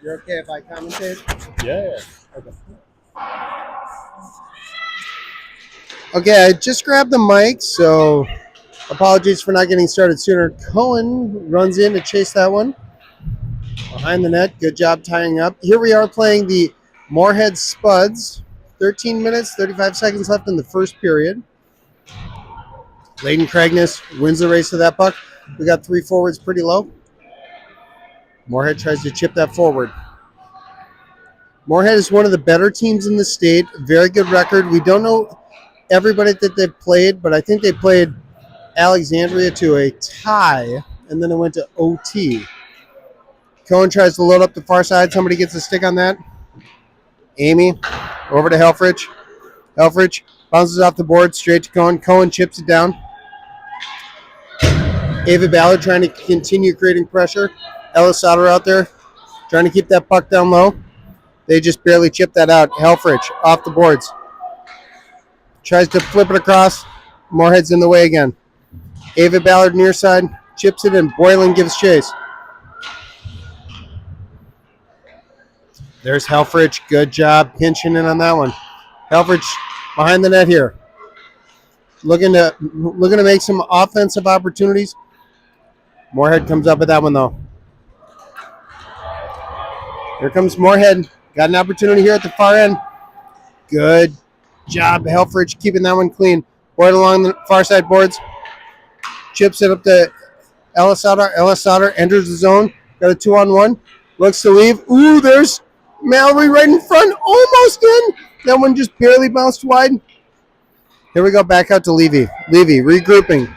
You're okay if I commentate? Yeah. Okay. Okay, I just grabbed the mic, so apologies for not getting started sooner. Cohen runs in to chase that one. Behind the net, good job tying up. Here we are playing the Moorhead Spuds. 13 minutes, 35 seconds left in the first period. Layden Craigness wins the race to that puck. We got three forwards pretty low. Moorhead tries to chip that forward. Moorhead is one of the better teams in the state. Very good record. We don't know everybody that they've played, but I think they played Alexandria to a tie, and then it went to OT. Cohen tries to load up the far side. Somebody gets a stick on that. Amy over to Helfrich. Helfrich bounces off the board straight to Cohen. Cohen chips it down. Ava Ballard trying to continue creating pressure. Ella Sauter out there trying to keep that puck down low. They just barely chip that out. Helfrich off the boards. Tries to flip it across. Moorhead's in the way again. Ava Ballard near side. Chips it in. Boylan gives chase. There's Helfrich. Good job pinching in on that one. Helfrich behind the net here. Looking to make some offensive opportunities. Moorhead comes up with that one though. Here comes Moorhead. Got an opportunity here at the far end. Good job, Helfrich, keeping that one clean. Boyd along the far side boards. Chips it up to Ella Sauter. Ella Sauter enters the zone. Got a 2-on-1. Looks to leave. Ooh, there's Mallory right in front. Almost in. That one just barely bounced wide. Here we go, back out to Levy. Levy regrouping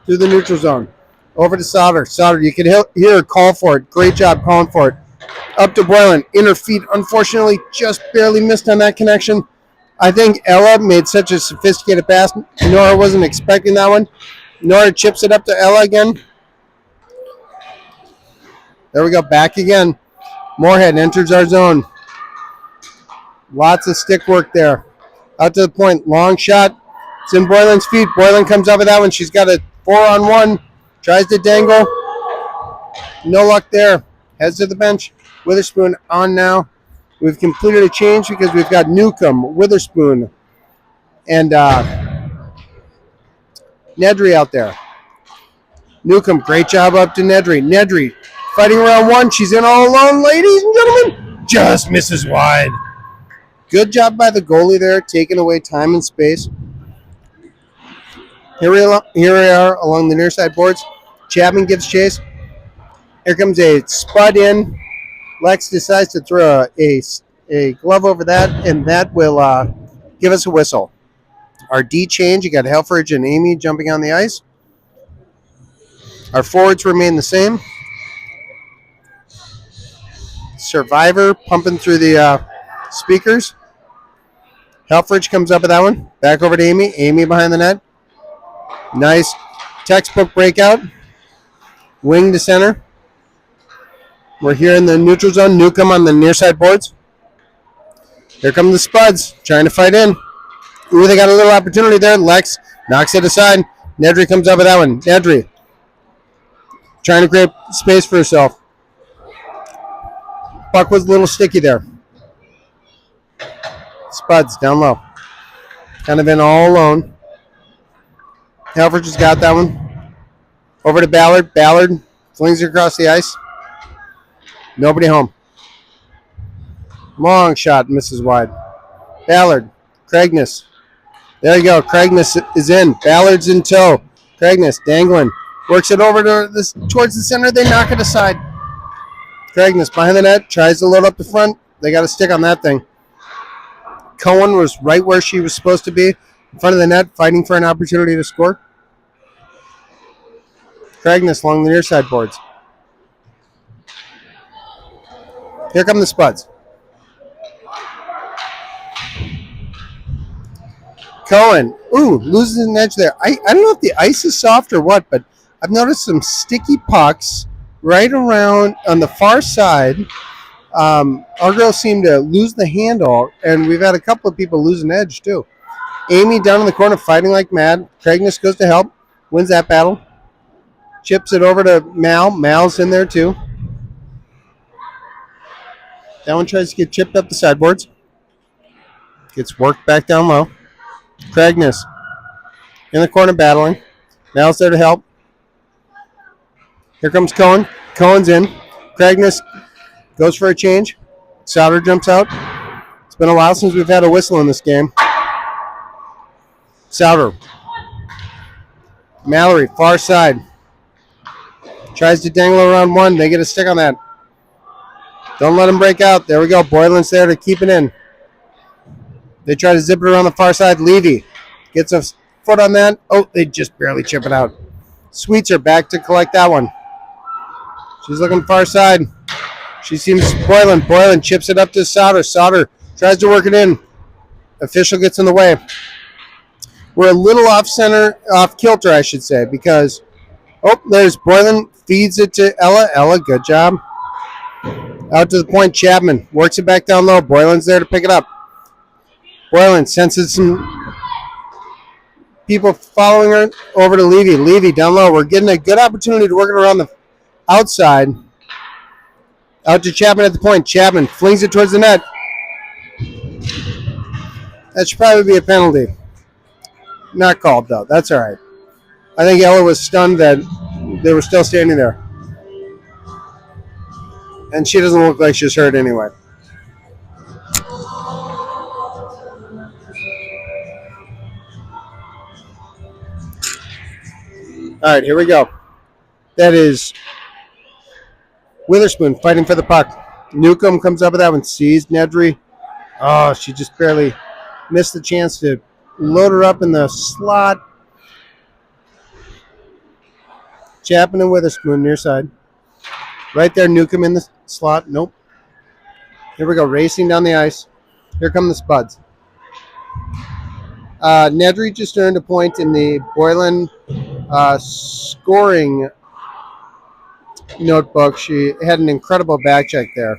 through the neutral zone. Over to Sauter. Sauter, you can hear her call for it. Great job calling for it. Up to Boylan. Inner feet, unfortunately, just barely missed on that connection. I think Ella made such a sophisticated pass. Nora wasn't expecting that one. Nora chips it up to Ella again. There we go, back again. Moorhead enters our zone. Lots of stick work there. Out to the point, long shot. It's in Boylan's feet. Boylan comes up with that one. She's got a 4-on-1. Tries to dangle. No luck there. Heads to the bench. Witherspoon on now. We've completed a change because we've got Newcomb, Witherspoon, and Nedry out there. Newcomb, great job up to Nedry. Nedry fighting around one. She's in all alone, ladies and gentlemen. Just misses wide. Good job by the goalie there, taking away time and space. Here we are along the near side boards. Chapman gives chase. Here comes a spud in. Lex decides to throw a glove over that, and that will give us a whistle. Our D change, you got Helfrich and Amy jumping on the ice. Our forwards remain the same. Survivor pumping through the speakers. Helfrich comes up with that one. Back over to Amy. Amy behind the net. Nice textbook breakout. Wing to center. We're here in the neutral zone. Newcomb on the near side boards. Here come the Spuds trying to fight in. Ooh, they got a little opportunity there. Lex knocks it aside. Nedry comes up with that one. Nedry trying to create space for herself. Puck was a little sticky there. Spuds down low. Kind of in all alone. Helfrich has got that one. Over to Ballard. Ballard flings it across the ice. Nobody home. Long shot, misses wide. Ballard. Craigness. There you go. Craigness is in. Ballard's in tow. Craigness dangling. Works it over to towards the center. They knock it aside. Craigness behind the net. Tries to load up the front. They got a stick on that thing. Cohen was right where she was supposed to be. In front of the net, fighting for an opportunity to score. Craigness along the near side boards. Here come the Spuds. Cohen. Ooh, loses an edge there. I don't know if the ice is soft or what, but I've noticed some sticky pucks right around on the far side. Our girls seem to lose the handle, and we've had a couple of people lose an edge too. Amy down in the corner fighting like mad. Craigness goes to help. Wins that battle. Chips it over to Mal. Mal's in there too. That one tries to get chipped up the sideboards. Gets worked back down low. Cragness in the corner battling. Mal's there to help. Here comes Cohen. Cohen's in. Cragness goes for a change. Sauter jumps out. It's been a while since we've had a whistle in this game. Sauter. Mallory, far side. Tries to dangle around one. They get a stick on that. Don't let him break out. There we go. Boylan's there to keep it in. They try to zip it around the far side. Levy gets a foot on that. Oh, they just barely chip it out. Sweetser back to collect that one. She's looking far side. She seems Boylan. Boylan chips it up to Sauter. Sauter tries to work it in. Official gets in the way. We're a little off center, off kilter, I should say, because, oh, there's Boylan. Feeds it to Ella. Ella, good job. Out to the point, Chapman. Works it back down low. Boylan's there to pick it up. Boylan senses some people following her over to Levy. Levy down low. We're getting a good opportunity to work it around the outside. Out to Chapman at the point. Chapman flings it towards the net. That should probably be a penalty. Not called, though. That's all right. I think Ella was stunned that they were still standing there. And she doesn't look like she's hurt anyway. All right, here we go. That is Witherspoon fighting for the puck. Newcomb comes up with that one. Sees Nedry. Oh, she just barely missed the chance to load her up in the slot. Chapman and Witherspoon near side. Right there, Newcomb in the slot. Nope. Here we go, racing down the ice. Here come the Spuds. Nedry just earned a point in the Boylan scoring notebook. She had an incredible back check there.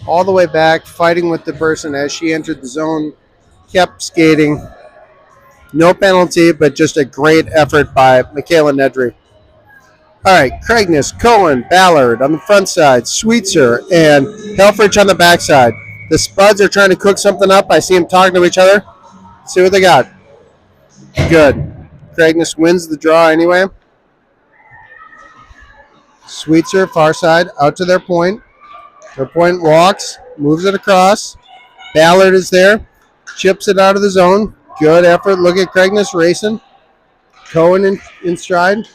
All the way back, fighting with the person as she entered the zone. Kept skating. No penalty, but just a great effort by Michaela Nedry. All right, Cragness, Cohen, Ballard on the front side, Sweetser, and Helfrich on the back side. The Spuds are trying to cook something up. I see them talking to each other. See what they got. Good. Cragness wins the draw anyway. Sweetser, far side, out to their point. Their point walks, moves it across. Ballard is there, chips it out of the zone. Good effort. Look at Cragness racing. Cohen in stride.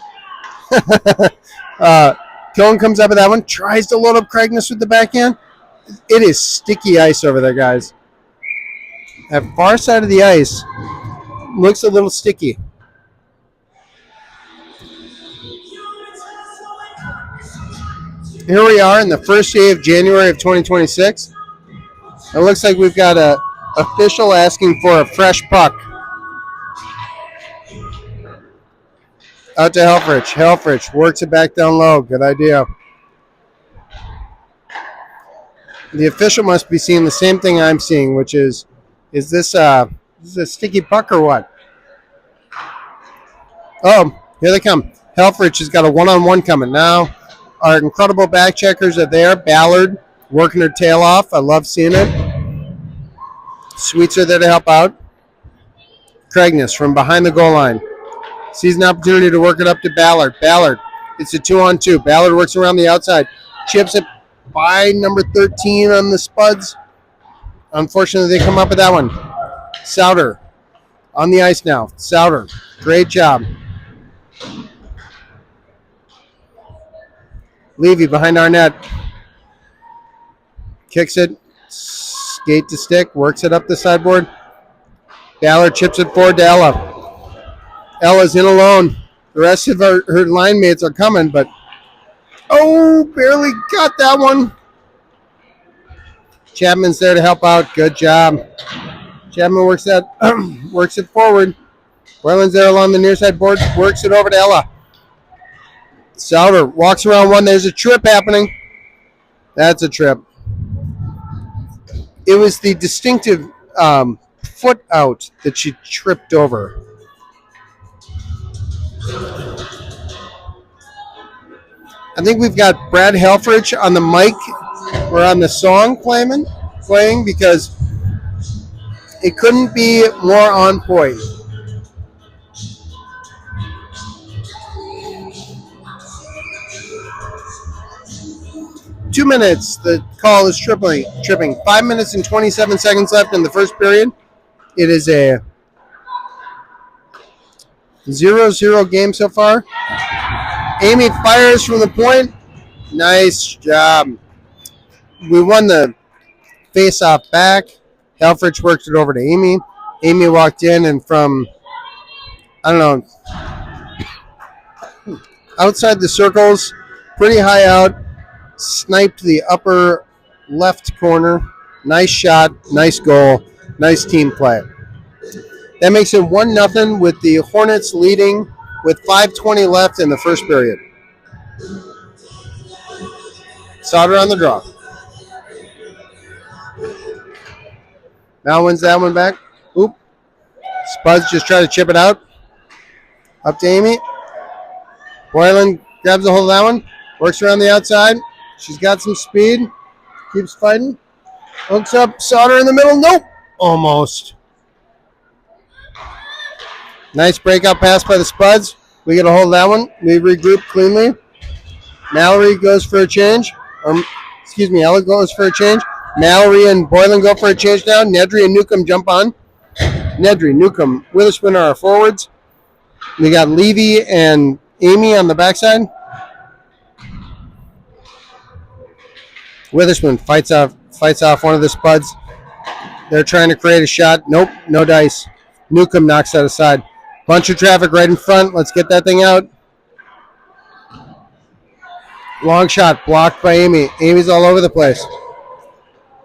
Cohen comes up with that one, tries to load up Cragness with the backhand. It is sticky ice over there, guys. That far side of the ice looks a little sticky. Here we are in the first day of January of 2026. It looks like we've got a official asking for a fresh puck. Out to Helfrich. Helfrich works it back down low. Good idea. The official must be seeing the same thing I'm seeing, which is this a sticky puck or what? Oh, here they come. Helfrich has got a one-on-one coming now. Our incredible back checkers are there. Ballard working her tail off. I love seeing it. Sweets are there to help out. Cragness from behind the goal line. Sees an opportunity to work it up to Ballard. Ballard, it's a 2-on-2. Ballard works around the outside. Chips it by number 13 on the Spuds. Unfortunately, they come up with that one. Sauter on the ice now. Sauter, great job. Levy behind our net. Kicks it. Skate to stick. Works it up the sideboard. Ballard chips it forward to Ella. Ella's in alone. The rest of her line mates are coming, but oh, barely got that one. Chapman's there to help out. Good job. Chapman works it forward. Boylan's there along the near side board. Works it over to Ella. Sauter walks around one. There's a trip happening. That's a trip. It was the distinctive foot out that she tripped over. I think we've got Brad Helfrich on the mic We're on the song playing because it couldn't be more on point. Two minutes. The call is tripping. 5 minutes and 27 seconds left in the first period. It is a 0-0 game so far. Amy fires from the point. Nice job. We won the face-off back. Helfrich worked it over to Amy. Amy walked in and from, I don't know, outside the circles, pretty high out, sniped the upper left corner. Nice shot, nice goal, nice team play. That makes it 1-0 with the Hornets leading with 5:20 left in the first period. Sauter on the draw. Now wins that one back. Oop. Spuds just try to chip it out. Up to Amy. Boylan grabs a hold of that one. Works around the outside. She's got some speed. Keeps fighting. Hooks up. Sauter in the middle. Nope. Almost. Nice breakout pass by the Spuds. We get a hold of that one. We regroup cleanly. Mallory goes for a change. Ella goes for a change. Mallory and Boylan go for a change now. Nedry and Newcomb jump on. Nedry, Newcomb, Witherspoon are our forwards. We got Levy and Amy on the backside. Witherspoon fights off one of the Spuds. They're trying to create a shot. Nope, no dice. Newcomb knocks that aside. Bunch of traffic right in front. Let's get that thing out. Long shot blocked by Amy. Amy's all over the place.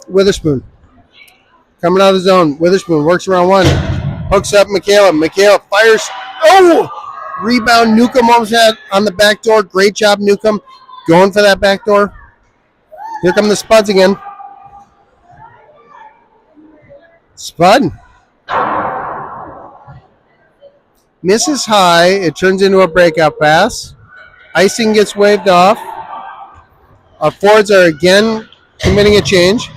Witherspoon coming out of the zone. Witherspoon works around one. Hooks up Michaela. Michaela fires. Oh! Rebound. Newcomb almost had on the back door. Great job, Newcomb. Going for that back door. Here come the Spuds again. Spud. Misses high. It turns into a breakout pass. Icing gets waved off. Our forwards are again committing a change.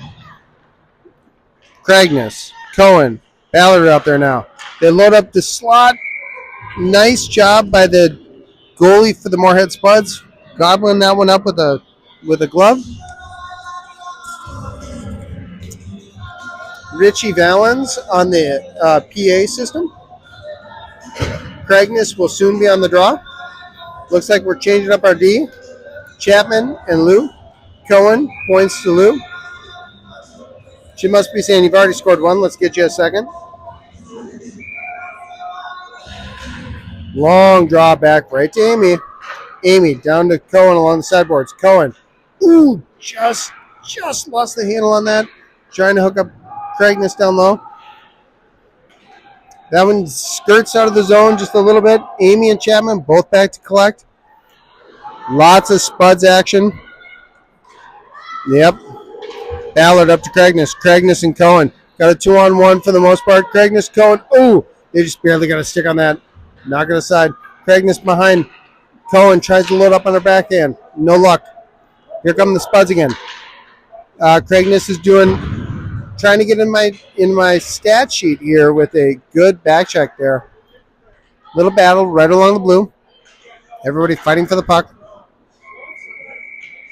Cragness, Cohen, Ballard are out there now. They load up the slot. Nice job by the goalie for the Moorhead Spuds. Gobbling that one up with a glove. Richie Valens on the PA system. Cragness will soon be on the draw. Looks like we're changing up our D. Chapman and Lou. Cohen points to Lou. She must be saying, you've already scored one. Let's get you a second. Long draw back right to Amy. Amy down to Cohen along the sideboards. Cohen. Ooh, just lost the handle on that. Trying to hook up Cragness down low. That one skirts out of the zone just a little bit. Amy and Chapman both back to collect. Lots of Spuds action. Yep. Ballard up to Cragness. Cragness and Cohen. Got a 2-on-1 for the most part. Cragness, Cohen. Ooh, they just barely got a stick on that. Knock it aside. Cragness behind. Cohen tries to load up on her backhand. No luck. Here come the Spuds again. Cragness is trying to get in my stat sheet here with a good back check there. Little battle right along the blue. Everybody fighting for the puck.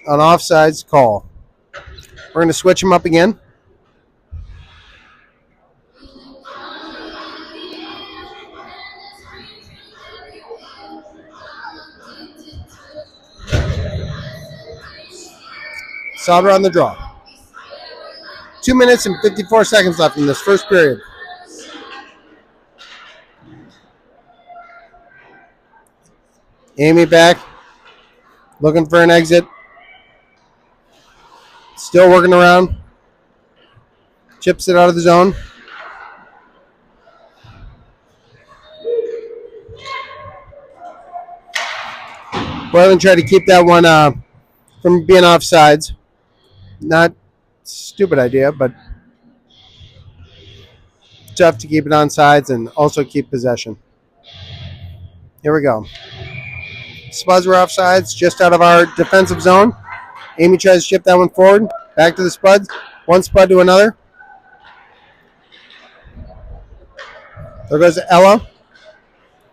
An offsides call. We're going to switch them up again. Sauter on the draw. 2 minutes and 54 seconds left in this first period. Amy back. Looking for an exit. Still working around. Chips it out of the zone. Boylan tried to keep that one from being offsides. Not stupid idea, but tough to keep it on sides and also keep possession. Here we go. Spuds were offsides, just out of our defensive zone. Amy tries to chip that one forward. Back to the Spuds. One Spud to another. There goes Ella.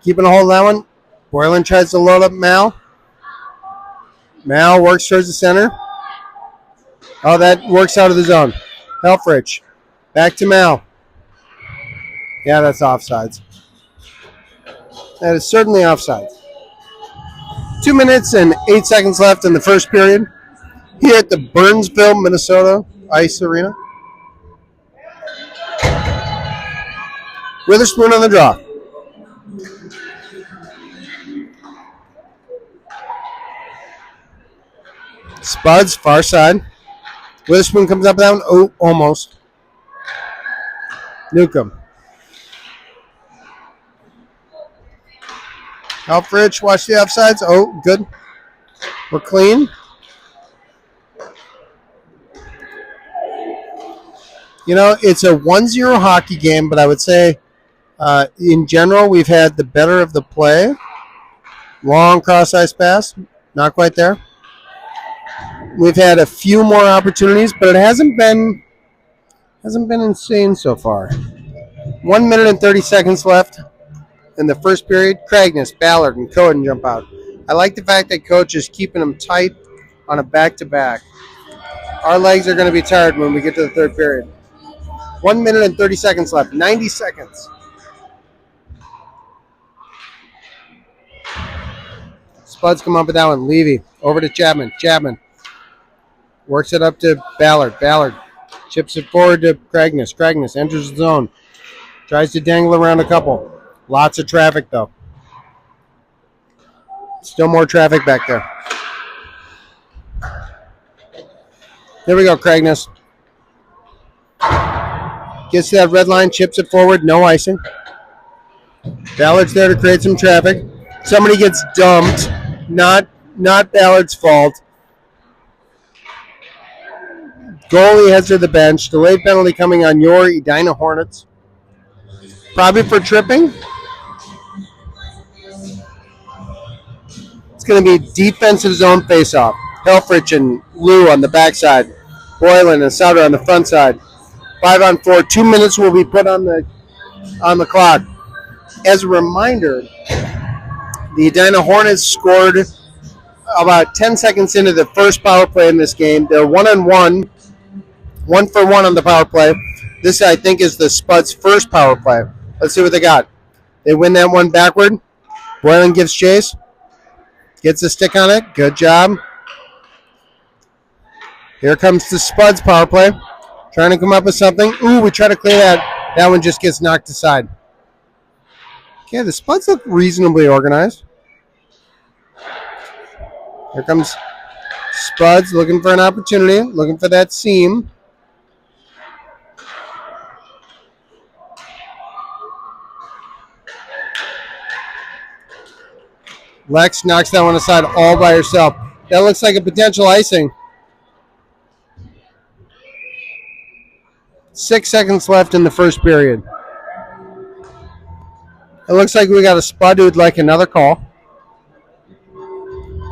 Keeping a hold of that one. Boylan tries to load up Mal. Mal works towards the center. Oh, that works out of the zone. Helfrich. Back to Mal. Yeah, that's offsides. That is certainly offsides. 2 minutes and 8 seconds left in the first period here at the Burnsville, Minnesota Ice Arena. Witherspoon on the draw. Spuds, far side. Witherspoon comes up down. Oh, almost. Newcomb. Helfrich, watch the offsides. Oh, good. We're clean. You know, it's a 1-0 hockey game, but I would say in general we've had the better of the play. Long cross ice pass. Not quite there. We've had a few more opportunities, but it hasn't been insane so far. 1 minute and 30 seconds left in the first period. Cragness, Ballard, and Cohen jump out. I like the fact that Coach is keeping them tight on a back-to-back. Our legs are going to be tired when we get to the third period. 1 minute and 30 seconds left. 90 seconds. Spuds come up with that one. Levy over to Chapman. Chapman works it up to Ballard. Ballard chips it forward to Cragness. Cragness enters the zone. Tries to dangle around a couple. Lots of traffic, though. Still more traffic back there. There we go, Cragness. Gets to that red line, chips it forward, no icing. Ballard's there to create some traffic. Somebody gets dumped. Not Ballard's fault. Goalie heads to the bench. Delayed penalty coming on your Edina Hornets. Probably for tripping. It's going to be defensive zone faceoff. Helfrich and Lou on the backside. Boylan and Souter on the front side. 5-on-4. 2 minutes will be put on the clock. As a reminder, the Edina Hornets scored about 10 seconds into the first power play in this game. They're 1-on-1, 1-for-1 on the power play. This, I think, is the Spuds' first power play. Let's see what they got. They win that one backward. Boylan gives chase. Gets a stick on it. Good job. Here comes the Spuds power play. Trying to come up with something. Ooh, we try to clear that. That one just gets knocked aside. Okay, the Spuds look reasonably organized. Here comes Spuds looking for an opportunity. Looking for that seam. Lex knocks that one aside all by herself. That looks like a potential icing. 6 seconds left in the first period. It looks like we got a Spud who'd like another call.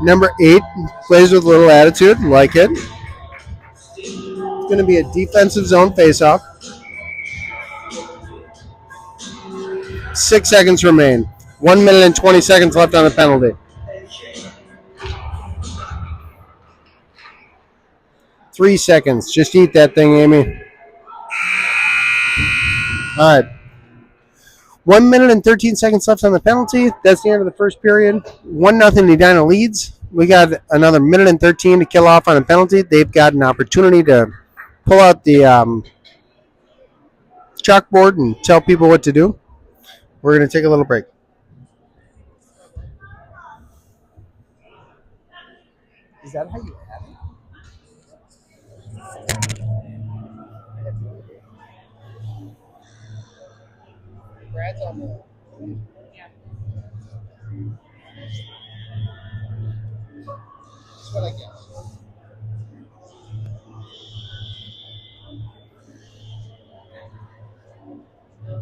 Number 8 plays with a little attitude. Like it. It's going to be a defensive zone faceoff. 6 seconds remain. 1 minute and 20 seconds left on the penalty. 3 seconds. Just eat that thing, Amy. All right. 1 minute and 13 seconds left on the penalty. That's the end of the first period. 1-0 Edina leads. We got another minute and 13 to kill off on a penalty. They've got an opportunity to pull out the chalkboard and tell people what to do. We're going to take a little break. Is that how you have it? Brad's on the... Yeah. That's what I guess. Yeah.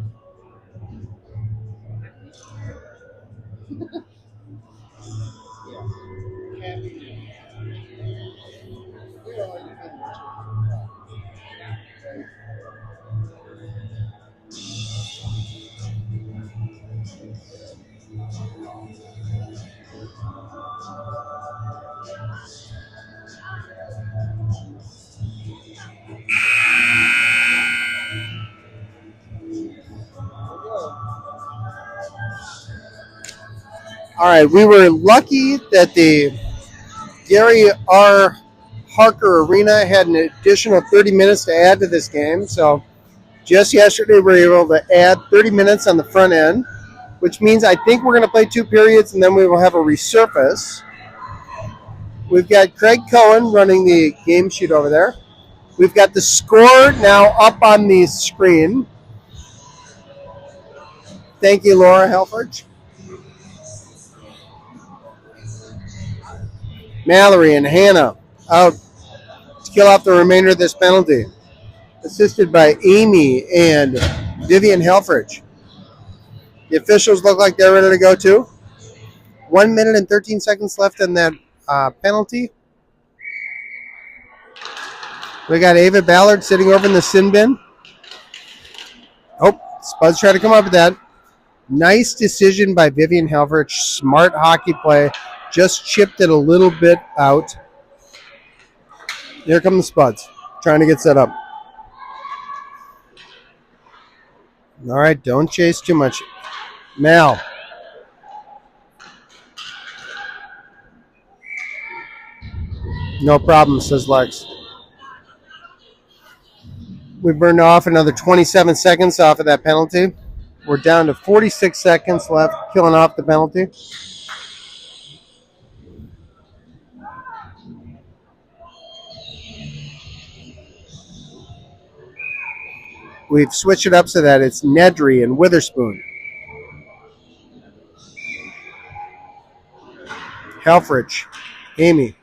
All right, we were lucky that the Gary R. Harker Arena had an additional 30 minutes to add to this game. So just yesterday, we were able to add 30 minutes on the front end, which means I think we're going to play 2 periods and then we will have a resurface. We've got Craig Cohen running the game sheet over there. We've got the score now up on the screen. Thank you, Laura Helfrich. Mallory and Hannah out to kill off the remainder of this penalty, assisted by Amy and Vivian Helfrich. The officials look like they're ready to go too. 1 minute and 13 seconds left in that penalty. We got Ava Ballard sitting over in the sin bin. Oh, Spuds trying to come up with that. Nice decision by Vivian Helfrich. Smart hockey play. Just chipped it a little bit out. Here come the Spuds, trying to get set up. All right, don't chase too much. Mal. No problem, says Lex. We burned off another 27 seconds off of that penalty. We're down to 46 seconds left, killing off the penalty. We've switched it up so that it's Nedry and Witherspoon. Helfrich, Amy.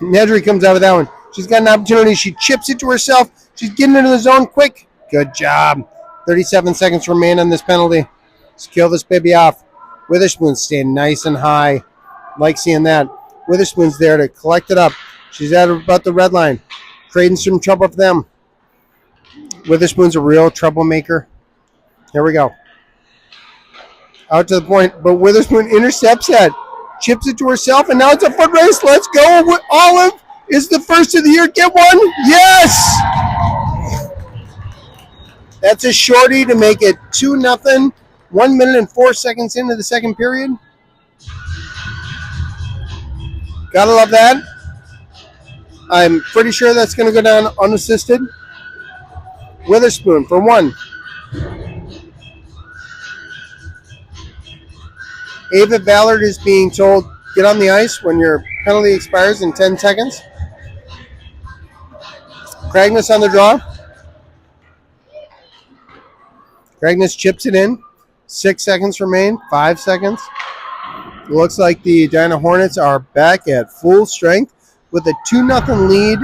Nedry comes out of that one. She's got an opportunity. She chips it to herself. She's getting into the zone quick. Good job. 37 seconds remain on this penalty. Let's kill this baby off. Witherspoon's staying nice and high. Like seeing that. Witherspoon's there to collect it up. She's at about the red line. Creating some trouble for them. Witherspoon's a real troublemaker. Here we go. Out to the point, but Witherspoon intercepts that. Chips it to herself, and now it's a foot race. Let's go. Olive is the first of the year. Get one. Yes! That's a shorty to make it 2-0. 1 minute and 4 seconds into the second period. Gotta love that. I'm pretty sure that's going to go down unassisted. Witherspoon for 1. Ava Ballard is being told, get on the ice when your penalty expires in 10 seconds. Cragness on the draw. Cragness chips it in. 6 seconds remain. 5 seconds. It looks like the Diana Hornets are back at full strength with a 2-0 lead.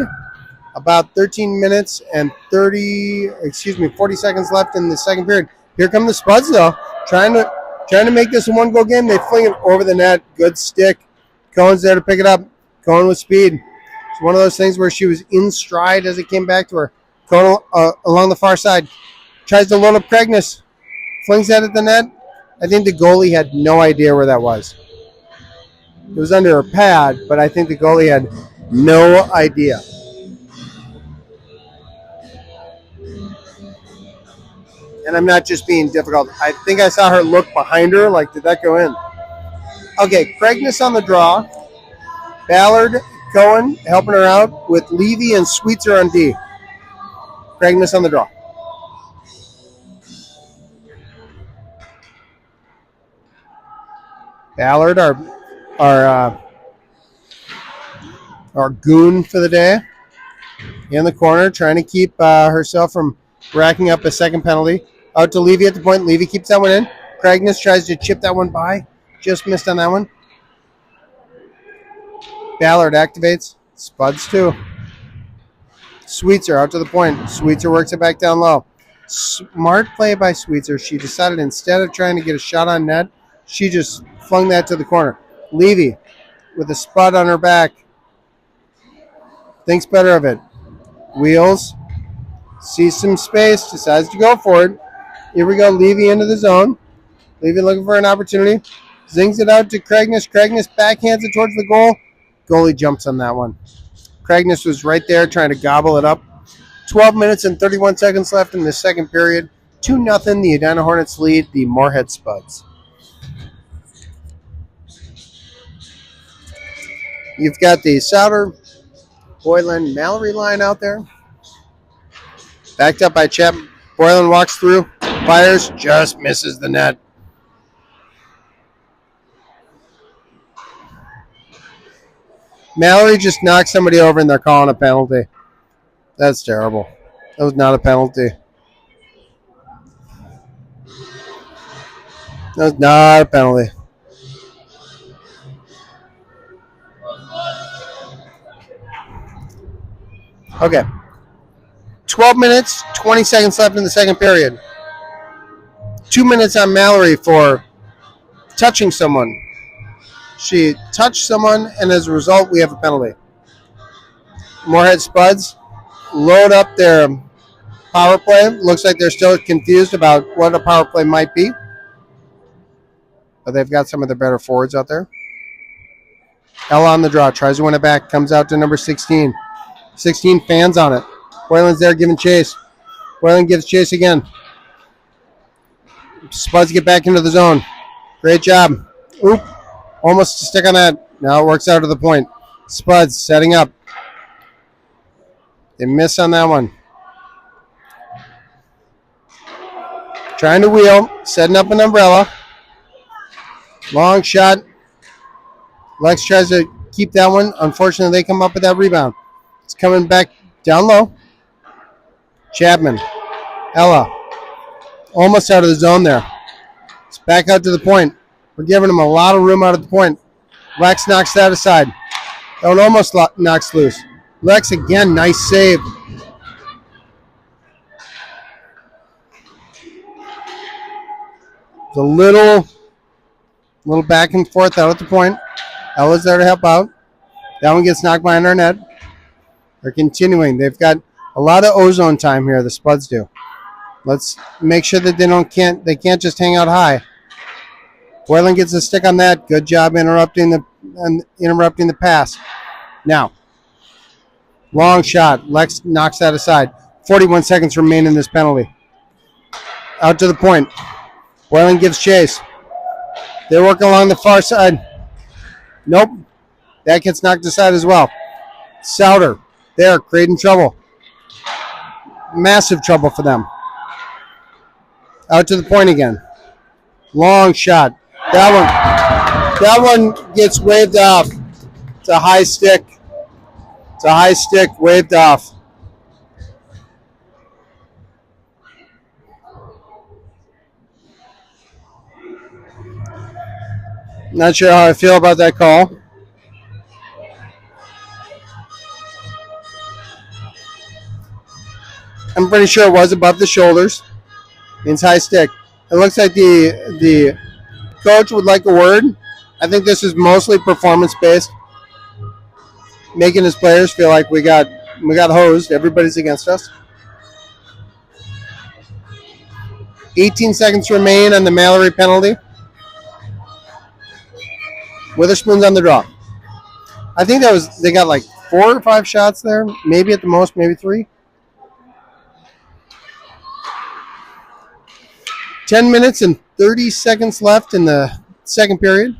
About 13 minutes and 40 seconds left in the second period. Here come the Spuds though, trying to make this a 1-goal game. They fling it over the net. Good stick. Cohen's there to pick it up. Cohen with speed. It's one of those things where she was in stride as it came back to her. Cohen along the far side. Tries to load up Cragness. Flings that at the net. I think the goalie had no idea where that was. It was under her pad, but I think the goalie had no idea. And I'm not just being difficult. I think I saw her look behind her, like, did that go in? Okay, Cragness on the draw. Ballard, Cohen helping her out with Levy and Sweetser on D. Cragness on the draw. Ballard, our goon for the day, in the corner, trying to keep herself from racking up a second penalty. Out to Levy at the point. Levy keeps that one in. Cragness tries to chip that one by. Just missed on that one. Ballard activates. Spuds too. Sweetser out to the point. Sweetser works it back down low. Smart play by Sweetser. She decided instead of trying to get a shot on net, she just flung that to the corner. Levy with a spot on her back. Thinks better of it. Wheels. Sees some space. Decides to go for it. Here we go. Levy into the zone. Levy looking for an opportunity. Zings it out to Cragness. Cragness backhands it towards the goal. Goalie jumps on that one. Cragness was right there trying to gobble it up. 12 minutes and 31 seconds left in the second period. 2-0, the Edina Hornets lead the Moorhead Spuds. You've got the Souter, Boylan, Mallory line out there. Backed up by Chapman. Boylan walks through, fires, just misses the net. Mallory just knocked somebody over and they're calling a penalty. That's terrible. That was not a penalty. That was not a penalty. Okay. 12 minutes, 20 seconds left in the second period. 2 minutes on Mallory for touching someone. She touched someone, and as a result, we have a penalty. Moorhead Spuds load up their power play. Looks like they're still confused about what a power play might be. But they've got some of their better forwards out there. Ella on the draw, tries to win it back, comes out to number 16. 16 fans on it. Boylan's there giving chase. Boylan gives chase again. Spuds get back into the zone. Great job. Oop. Almost to stick on that. Now it works out to the point. Spuds setting up. They miss on that one. Trying to wheel. Setting up an umbrella. Long shot. Lex tries to keep that one. Unfortunately, they come up with that rebound. It's coming back down low. Chapman. Ella. Almost out of the zone there. It's back out to the point. We're giving him a lot of room out of the point. Lex knocks that aside. That one almost knocks loose. Lex again, nice save. It's a little back and forth out at the point. Ella's there to help out. That one gets knocked behind our net. They're continuing. They've got a lot of ozone time here, the Spuds do. Let's make sure that they can't just hang out high. Boylan gets a stick on that. Good job interrupting the pass. Now, long shot. Lex knocks that aside. 41 seconds remain in this penalty. Out to the point. Boylan gives chase. They work along the far side. Nope. That gets knocked aside as well. Souter there, creating trouble. Massive trouble for them. Out to the point again. Long shot. That one gets waved off. It's a high stick. It's a high stick waved off. Not sure how I feel about that call. I'm pretty sure it was above the shoulders. Means high stick. It looks like the coach would like a word. I think this is mostly performance-based. Making his players feel like we got hosed. Everybody's against us. 18 seconds remain on the Mallory penalty. Witherspoon's on the draw. I think they got like 4 or 5 shots there. Maybe at the most, maybe 3. 10 minutes and 30 seconds left in the second period.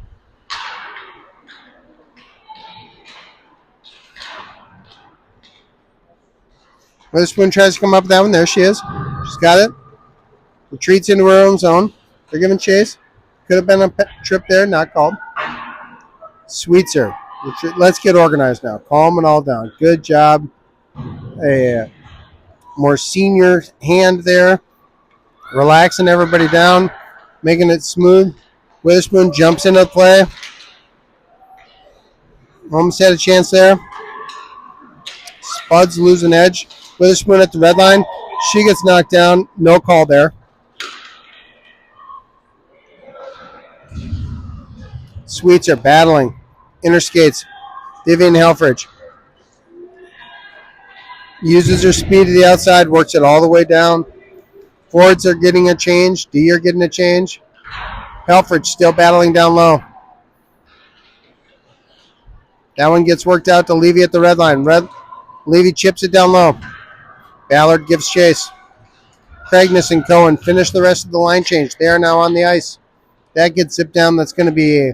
Witherspoon tries to come up with that one. There she is. She's got it. Retreats into her own zone. They're giving chase. Could have been a trip there, not called. Sweetser. Let's get organized now. Calm it all down. Good job. A more senior hand there. Relaxing everybody down. Making it smooth. Witherspoon jumps into the play. Almost had a chance there. Spuds lose an edge. Witherspoon at the red line. She gets knocked down. No call there. Sweets are battling. Inner skates. Vivian Helfrich uses her speed to the outside. Works it all the way down. Forwards are getting a change. D are getting a change. Helfrich still battling down low. That one gets worked out to Levy at the red line. Levy chips it down low. Ballard gives chase. Cragness and Cohen finish the rest of the line change. They are now on the ice. That gets zipped down. That's going to be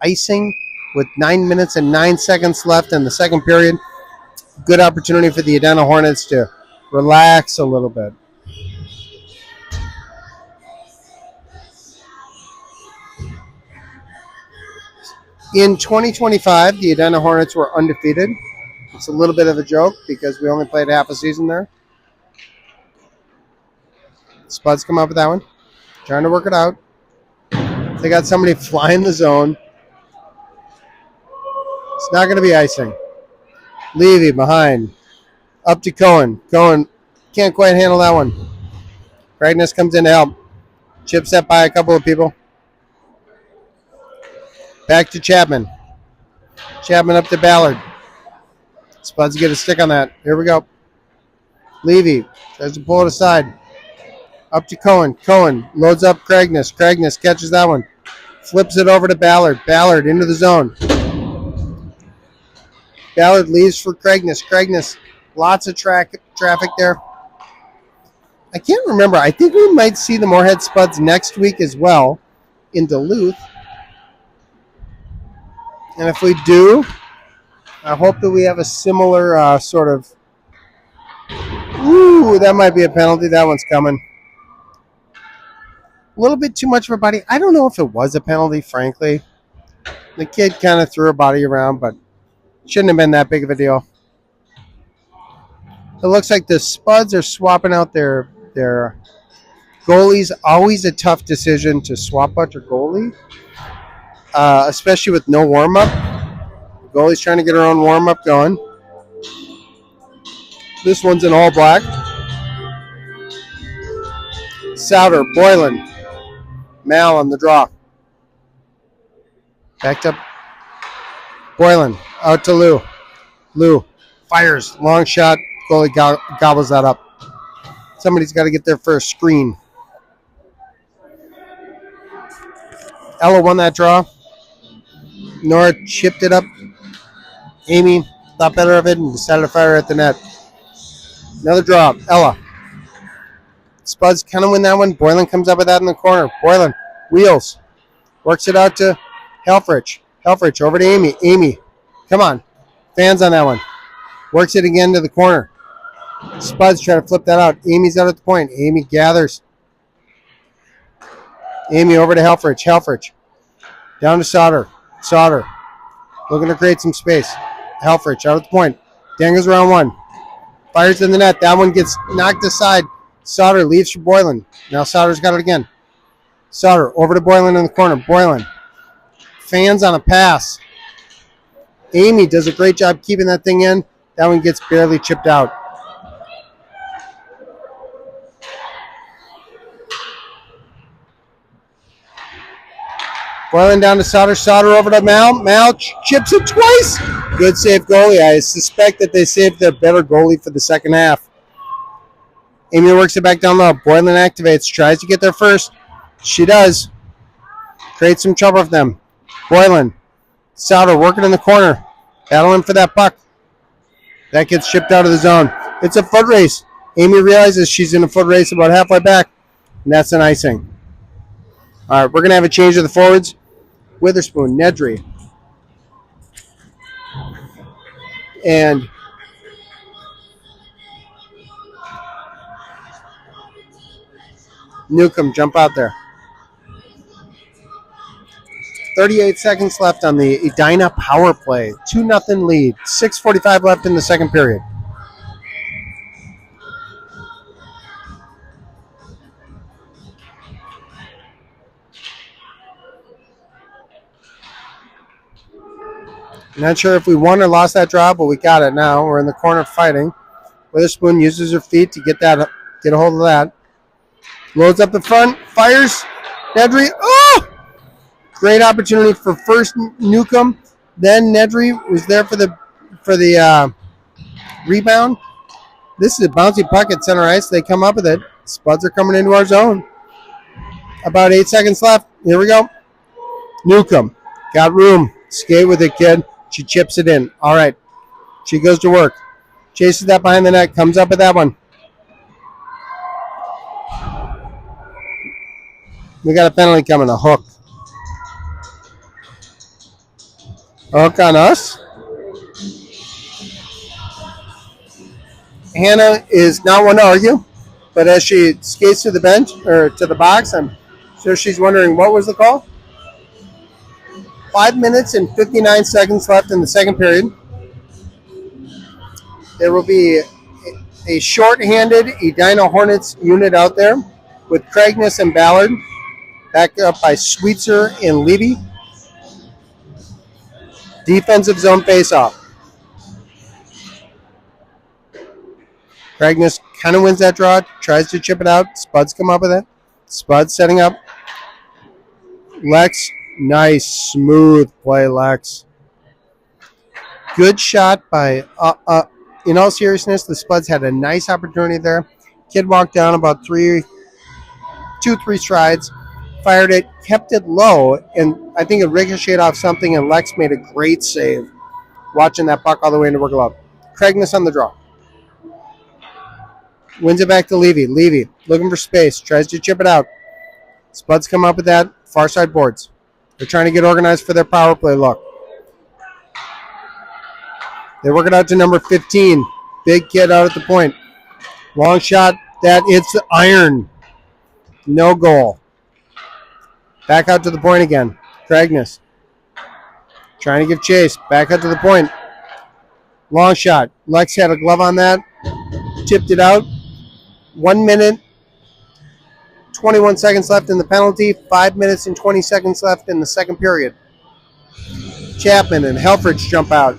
icing with 9 minutes and 9 seconds left in the second period. Good opportunity for the Edina Hornets to relax a little bit. In 2025, the Edina Hornets were undefeated. It's a little bit of a joke because we only played half a season there. Spuds come up with that one. Trying to work it out. They got somebody flying the zone. It's not going to be icing. Levy behind. Up to Cohen. Cohen can't quite handle that one. Cragness comes in to help. Chips that by a couple of people. Back to Chapman. Chapman up to Ballard. Spuds get a stick on that. Here we go. Levy tries to pull it aside. Up to Cohen. Cohen loads up Cragness. Cragness catches that one. Flips it over to Ballard. Ballard into the zone. Ballard leaves for Cragness. Cragness, lots of traffic there. I can't remember. I think we might see the Moorhead Spuds next week as well in Duluth. And if we do, I hope that we have a similar sort of... Ooh, that might be a penalty. That one's coming. A little bit too much of a body. I don't know if it was a penalty, frankly. The kid kind of threw her body around, but shouldn't have been that big of a deal. It looks like the Spuds are swapping out their goalies. Always a tough decision to swap out your goalie, especially with no warm-up. The goalie's trying to get her own warm-up going. This one's in all black. Souter, Boylan. Mal on the draw. Backed up. Boylan out to Lou. Lou fires. Long shot. Goalie gobbles that up. Somebody's got to get there for a screen. Ella won that draw. Nora chipped it up. Amy thought better of it and decided to fire at the net. Another draw. Ella. Spuds kind of win that one. Boylan comes up with that in the corner. Boylan wheels. Works it out to Helfrich. Helfrich over to Amy. Amy, come on. Fans on that one. Works it again to the corner. Spuds try to flip that out. Amy's out at the point. Amy gathers. Amy over to Helfrich. Helfrich. Down to Sauter. Sauter. Looking to create some space. Helfrich out at the point. Dangles around one. Fires in the net. That one gets knocked aside. Sauter leaves for Boylan. Now Sauter's got it again. Sauter over to Boylan in the corner. Boylan. Fans on a pass. Amy does a great job keeping that thing in. That one gets barely chipped out. Boylan down to Sauter. Sauter over to Mal. Mal chips it twice. Good save goalie. I suspect that they saved their better goalie for the second half. Amy works it back down low. Boylan activates. Tries to get there first. She does. Creates some trouble for them. Boylan. Sauter working in the corner. Battling for that puck. That gets shipped out of the zone. It's a foot race. Amy realizes she's in a foot race about halfway back. And that's an icing. All right, we're going to have a change of the forwards. Witherspoon, Nedry. And Newcomb jump out there. 38 seconds left on the Edina power play. 2-0 lead. 6:45 left in the second period. Not sure if we won or lost that draw, but we got it now. We're in the corner fighting. Witherspoon uses her feet to get a hold of that. Loads up the front, fires. Nedry, oh! Great opportunity for first Newcomb. Then Nedry was there for the rebound. This is a bouncy puck at center ice. They come up with it. Spuds are coming into our zone. About 8 seconds left. Here we go. Newcomb got room. Skate with it, kid. She chips it in. All right. She goes to work. Chases that behind the net. Comes up with that one. We got a penalty coming. A hook. A hook on us. Hannah is not one to argue, but as she skates to the bench or to the box, I'm sure she's wondering what was the call. 5 minutes and 59 seconds left in the second period. There will be a short-handed Edina Hornets unit out there with Craigness and Ballard, backed up by Sweetser and Levy. Defensive zone face-off. Craigness kind of wins that draw, tries to chip it out. Spuds come up with it. Spuds setting up. Lex, nice, smooth play, Lex. Good shot by, in all seriousness, the Spuds had a nice opportunity there. Kid walked down about 3 strides, fired it, kept it low, and I think it ricocheted off something, and Lex made a great save, watching that puck all the way into her glove. Craigness on the draw. Wins it back to Levy. Levy, looking for space, tries to chip it out. Spuds come up with that, far side boards. They're trying to get organized for their power play look. They work it out to number 15. Big kid out at the point. Long shot, that hits the iron. No goal. Back out to the point again. Craigness. Trying to give chase. Back out to the point. Long shot. Lex had a glove on that. Tipped it out. 1 minute, 21 seconds left in the penalty. 5 minutes and 20 seconds left in the second period. Chapman and Helfrich jump out.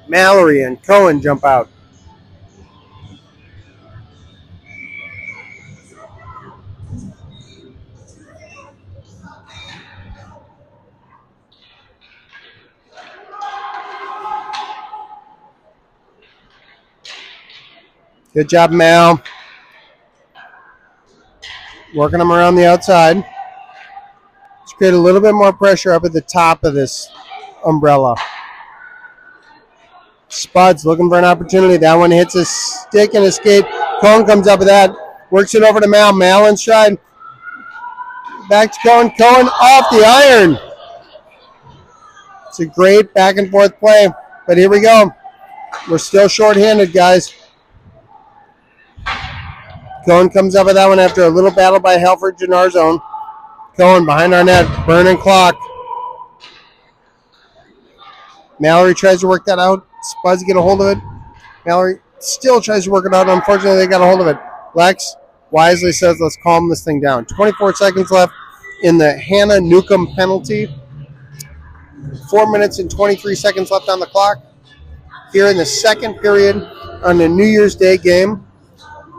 Mallory and Cohen jump out. Good job, Mal. Working them around the outside. Let's create a little bit more pressure up at the top of this umbrella. Spuds looking for an opportunity. That one hits a stick and a skate. Cohen comes up with that. Works it over to Mal. Mal in stride. Back to Cohen. Cohen off the iron. It's a great back and forth play. But here we go. We're still shorthanded, guys. Cohen comes up with that one after a little battle by Helfrich in our zone. Cohen behind our net, burning clock. Mallory tries to work that out. Spuds get a hold of it. Mallory still tries to work it out. Unfortunately, they got a hold of it. Lex wisely says, let's calm this thing down. 24 seconds left in the Hannah Newcomb penalty. 4 minutes and 23 seconds left on the clock. Here in the second period on the New Year's Day game.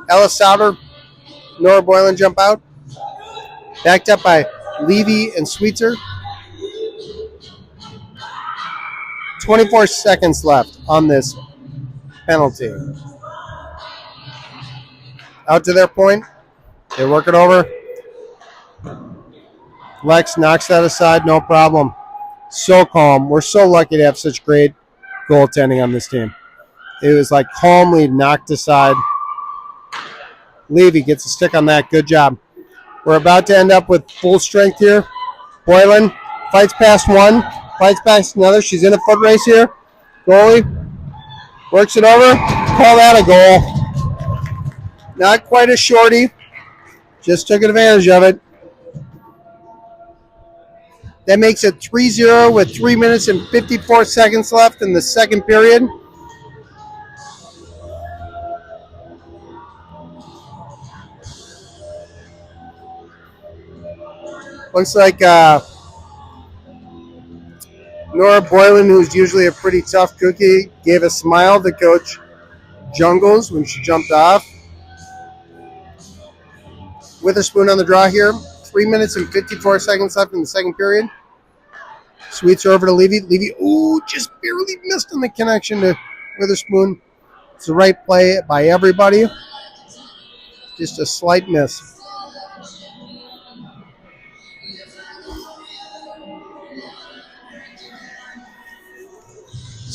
Ella Sauter, Nora Boylan jump out. Backed up by Levy and Sweetser. 24 seconds left on this penalty. Out to their point. They work it over. Lex knocks that aside, no problem. So calm. We're so lucky to have such great goaltending on this team. It was like calmly knocked aside. Levy gets a stick on that. Good job. We're about to end up with full strength here. Boylan fights past one, fights past another. She's in a foot race here. Goalie works it over. Call that a goal. Not quite a shorty. Just took advantage of it. That makes it 3-0 with 3 minutes and 54 seconds left in the second period. Looks like Nora Boylan, who's usually a pretty tough cookie, gave a smile to Coach Jungles when she jumped off. Witherspoon on the draw here. 3 minutes and 54 seconds left in the second period. Sweets over to Levy. Levy, just barely missed on the connection to Witherspoon. It's the right play by everybody. Just a slight miss.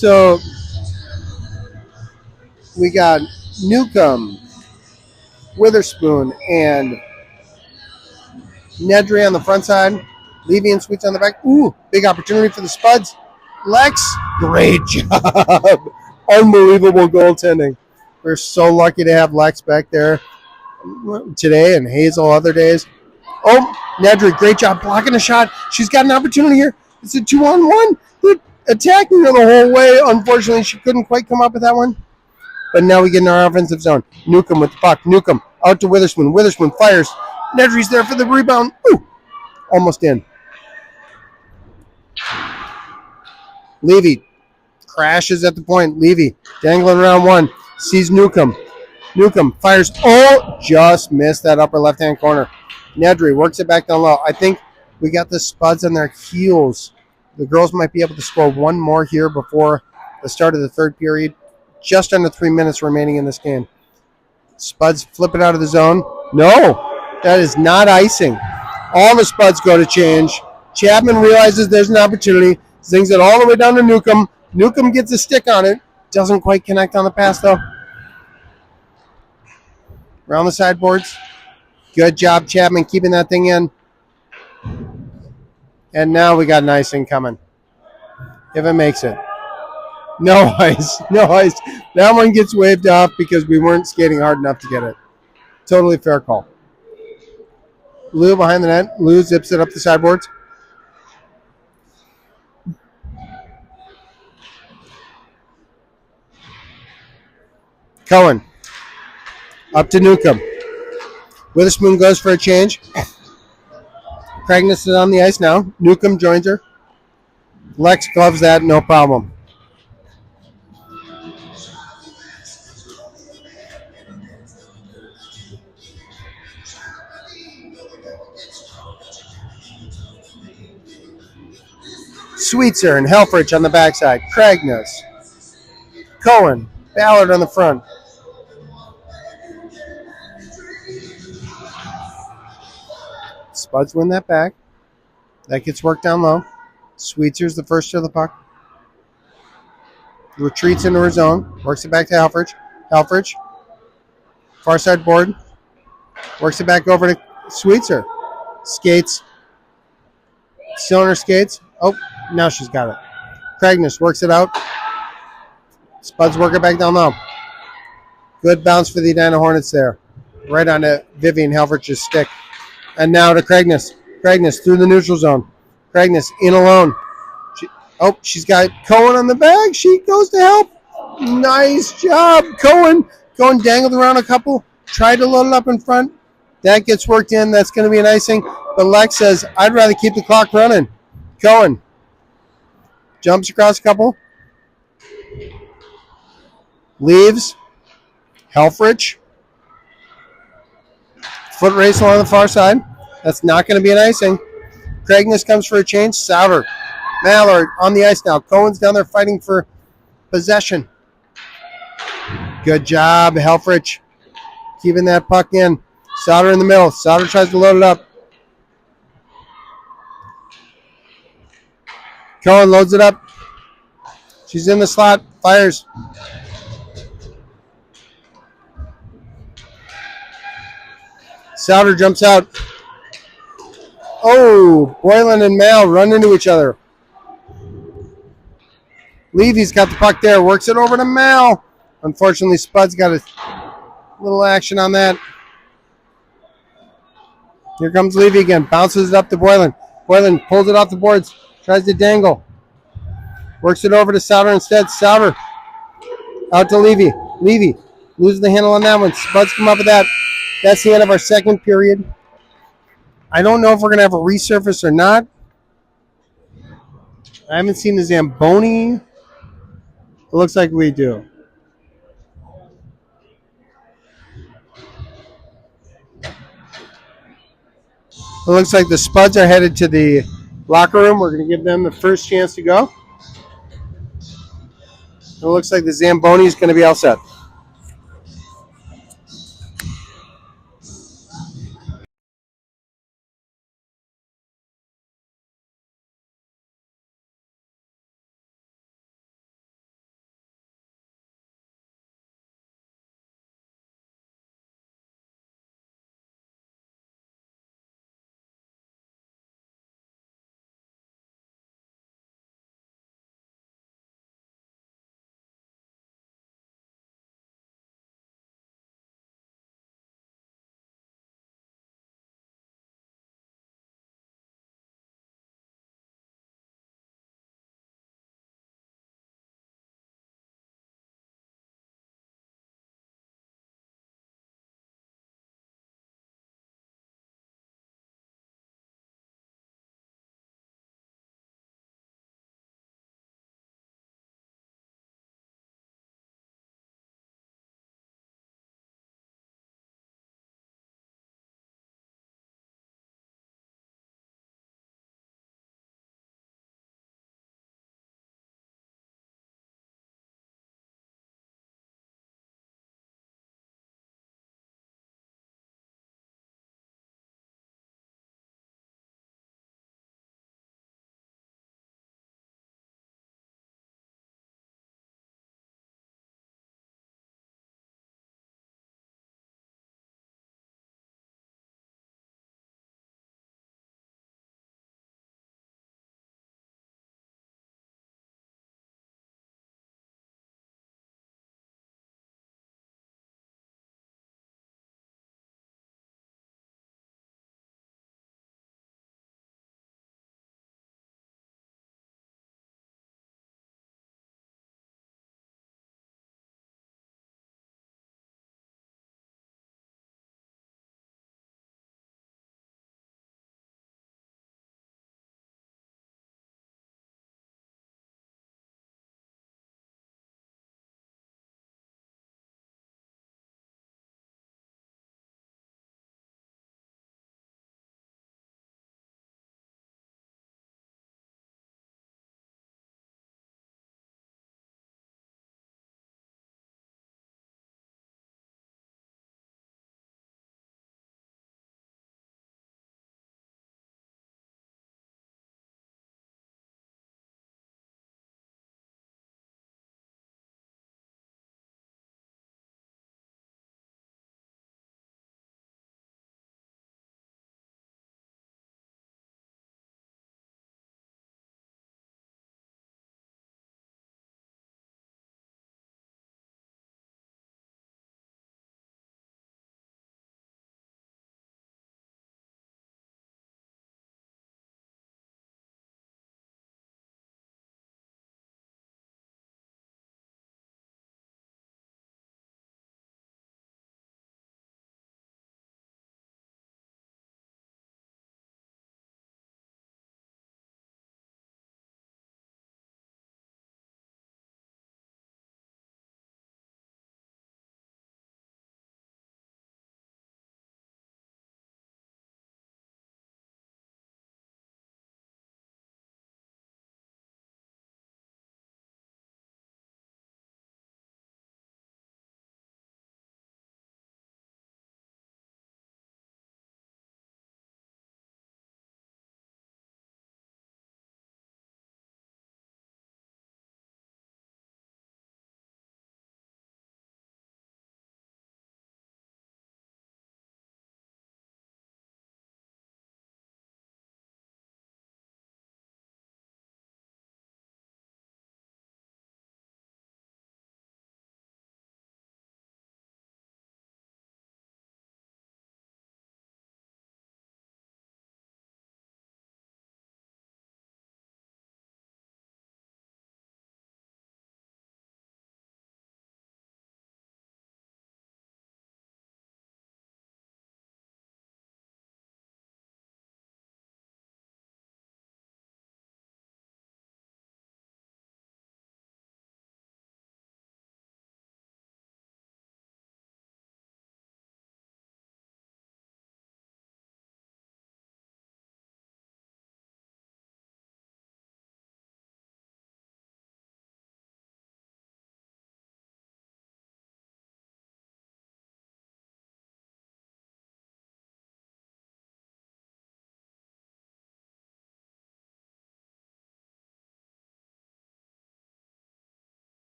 So we got Newcomb, Witherspoon, and Nedry on the front side. Levy and Sweets on the back. Ooh, big opportunity for the Spuds. Lex, great job. Unbelievable goaltending. We're so lucky to have Lex back there today and Hazel other days. Oh, Nedry, great job blocking a shot. She's got an opportunity here. It's a 2-on-1. They're attacking her the whole way. Unfortunately, she couldn't quite come up with that one. But now we get in our offensive zone. Newcomb with the puck. Newcomb out to Witherspoon. Witherspoon fires. Nedry's there for the rebound. Ooh, almost in. Levy crashes at the point. Levy dangling around one. Sees Newcomb. Newcomb fires. Oh, just missed that upper left-hand corner. Nedry works it back down low. I think we got the Spuds on their heels. The girls might be able to score one more here before the start of the third period. Just under 3 minutes remaining in this game. Spuds flip it out of the zone. No, that is not icing. All the Spuds go to change. Chapman realizes there's an opportunity. Zings it all the way down to Newcomb. Newcomb gets a stick on it. Doesn't quite connect on the pass, though. Around the sideboards. Good job, Chapman, keeping that thing in. And now we got an icing coming. If it makes it. No ice. No ice. That one gets waved off because we weren't skating hard enough to get it. Totally fair call. Lou behind the net. Lou zips it up the sideboards. Cohen. Up to Newcomb. Witherspoon goes for a change. Cragness is on the ice now. Newcomb joins her. Lex gloves that, no problem. Sweetser and Helfrich on the backside. Cragness. Cohen. Ballard on the front. Spuds win that back. That gets worked down low. Sweetser's the first to the puck. Retreats into her zone. Works it back to Helfrich. Helfrich. Far side board. Works it back over to Sweetser. Skates. Cylinder skates. Oh, now she's got it. Cragness works it out. Spuds work it back down low. Good bounce for the Edina Hornets there. Right onto Vivian Helfrich's stick. And now to Cragness. Cragness through the neutral zone. Cragness in alone. She's got Cohen on the bag. She goes to help. Nice job, Cohen. Cohen dangled around a couple. Tried to load it up in front. That gets worked in. That's going to be an icing. But Lex says, I'd rather keep the clock running. Cohen jumps across a couple. Leaves. Helfrich. Foot race along the far side. That's not going to be an icing. Cragness comes for a change. Sauter. Mallard on the ice now. Cohen's down there fighting for possession. Good job, Helfrich. Keeping that puck in. Sauter in the middle. Sauter tries to load it up. Cohen loads it up. She's in the slot. Fires. Sauter jumps out. Oh, Boylan and Mal run into each other. Levy's got the puck there. Works it over to Mal. Unfortunately, Spud's got a little action on that. Here comes Levy again. Bounces it up to Boylan. Boylan pulls it off the boards. Tries to dangle. Works it over to Sauter instead. Sauter out to Levy. Levy loses the handle on that one. Spuds come up with that. That's the end of our second period. I don't know if we're going to have a resurface or not. I haven't seen the Zamboni. It looks like we do. It looks like the Spuds are headed to the locker room. We're going to give them the first chance to go. It looks like the Zamboni is going to be all set.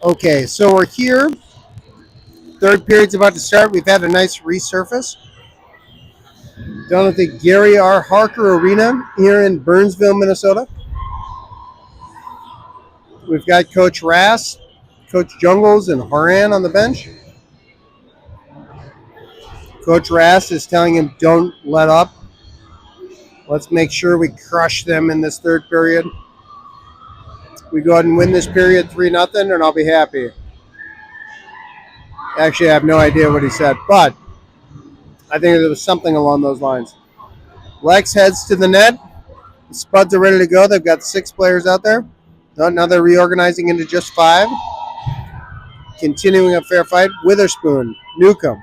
Okay, so we're here. Third period's about to start. We've had a nice resurface down at the Gary R. Harker Arena here in Burnsville, Minnesota. We've got Coach Rass, Coach Jungles, and Horan on the bench. Coach Rass is telling him, don't let up. Let's make sure we crush them in this third period. We go ahead and win this period 3-0, and I'll be happy. Actually, I have no idea what he said, but I think there was something along those lines. Lex heads to the net. The Spuds are ready to go. They've got 6 players out there. Now they're reorganizing into just 5. Continuing a fair fight. Witherspoon, Newcomb,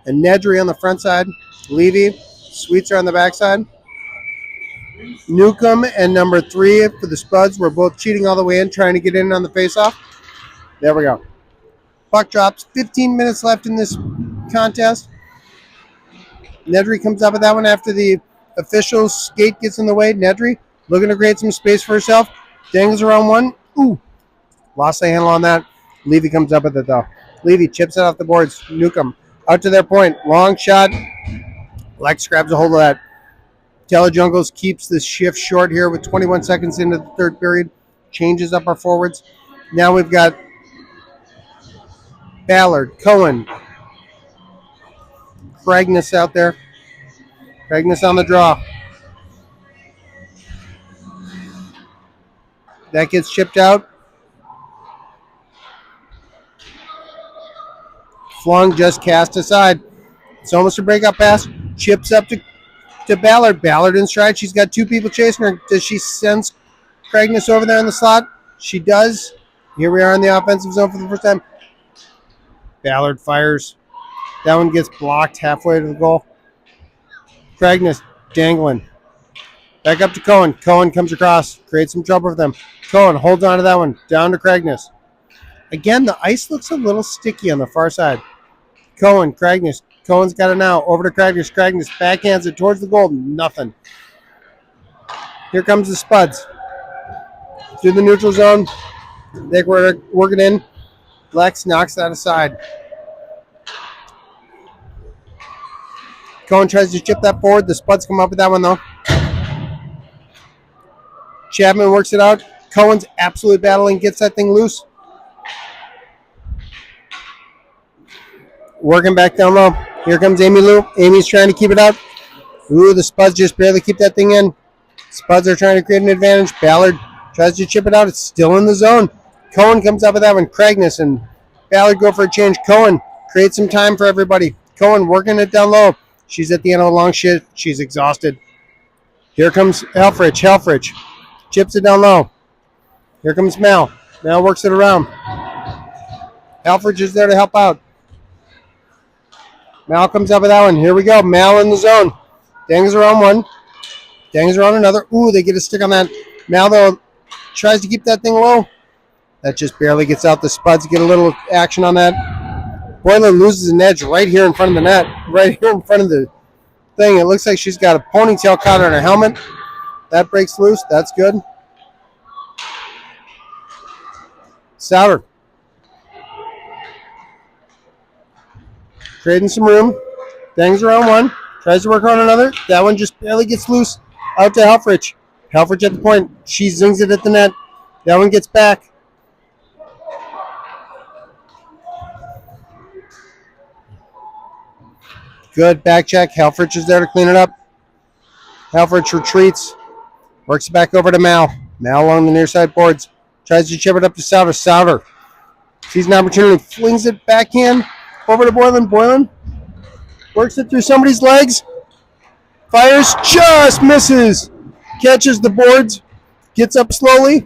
and Nedry on the front side. Levy, Sweetser on the backside. Newcomb and number 3 for the Spuds were both cheating all the way in, trying to get in on the faceoff. There we go. Puck drops. 15 minutes left in this contest. Nedry comes up with that one after the official skate gets in the way. Nedry looking to create some space for herself. Dangles around one. Ooh. Lost the handle on that. Levy comes up with it, though. Levy chips it off the boards. Newcomb out to their point. Long shot. Lex grabs a hold of that. Telejungles keeps the shift short here with 21 seconds into the third period. Changes up our forwards. Now we've got Ballard, Cohen, Cragness out there. Cragness on the draw. That gets chipped out. Flung, just cast aside. It's almost a breakout pass. Chips up to Ballard. Ballard in stride. She's got 2 people chasing her. Does she sense Cragness over there in the slot? She does. Here we are in the offensive zone for the first time. Ballard fires. That one gets blocked halfway to the goal. Cragness dangling. Back up to Cohen. Cohen comes across. Creates some trouble for them. Cohen holds on to that one. Down to Cragness. Again, the ice looks a little sticky on the far side. Cohen, Cragness. Cohen's got it now. Over to Cragness. Cragness backhands it towards the goal. Nothing. Here comes the Spuds. Through the neutral zone. They work it in. Lex knocks that aside. Cohen tries to chip that forward. The Spuds come up with that one, though. Chapman works it out. Cohen's absolutely battling. Gets that thing loose. Working back down low. Here comes Amy Lou. Amy's trying to keep it out. Ooh, the Spuds just barely keep that thing in. Spuds are trying to create an advantage. Ballard tries to chip it out. It's still in the zone. Cohen comes up with that one. Cragness and Ballard go for a change. Cohen creates some time for everybody. Cohen working it down low. She's at the end of a long shift. She's exhausted. Here comes Helfrich. Helfrich chips it down low. Here comes Mal. Mal works it around. Helfrich is there to help out. Mal comes up with that one. Here we go. Mal in the zone. Dangs around one. Dangs around another. Ooh, they get a stick on that. Mal, though, tries to keep that thing low. That just barely gets out. The Spuds get a little action on that. Boylan loses an edge right here in front of the net. Right here in front of the thing. It looks like she's got a ponytail caught on her helmet. That breaks loose. That's good. Souter. Creating some room. Dangs around one. Tries to work on another. That one just barely gets loose. Out to Helfrich. Helfrich at the point. She zings it at the net. That one gets back. Good back check. Helfrich is there to clean it up. Helfrich retreats. Works it back over to Mal. Mal along the near side boards. Tries to chip it up to Souter. Souter sees an opportunity. Flings it backhand over to Boylan. Boylan works it through somebody's legs. Fires. Just misses. Catches the boards. Gets up slowly.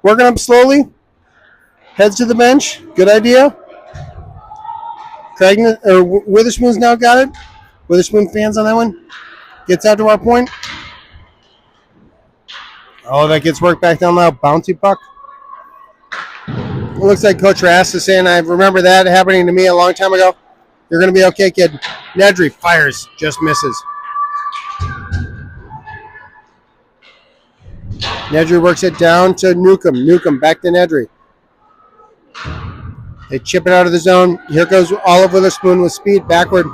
Working up slowly. Heads to the bench. Good idea. Witherspoon's now got it. Witherspoon fans on that one. Gets out to our point. Oh, that gets worked back down low. Bouncy puck. It looks like Coach Rass is saying, I remember that happening to me a long time ago. You're going to be okay, kid. Nedry fires. Just misses. Nedry works it down to Newcomb. Newcomb back to Nedry. They chip it out of the zone. Here goes Olive Witherspoon with speed backward.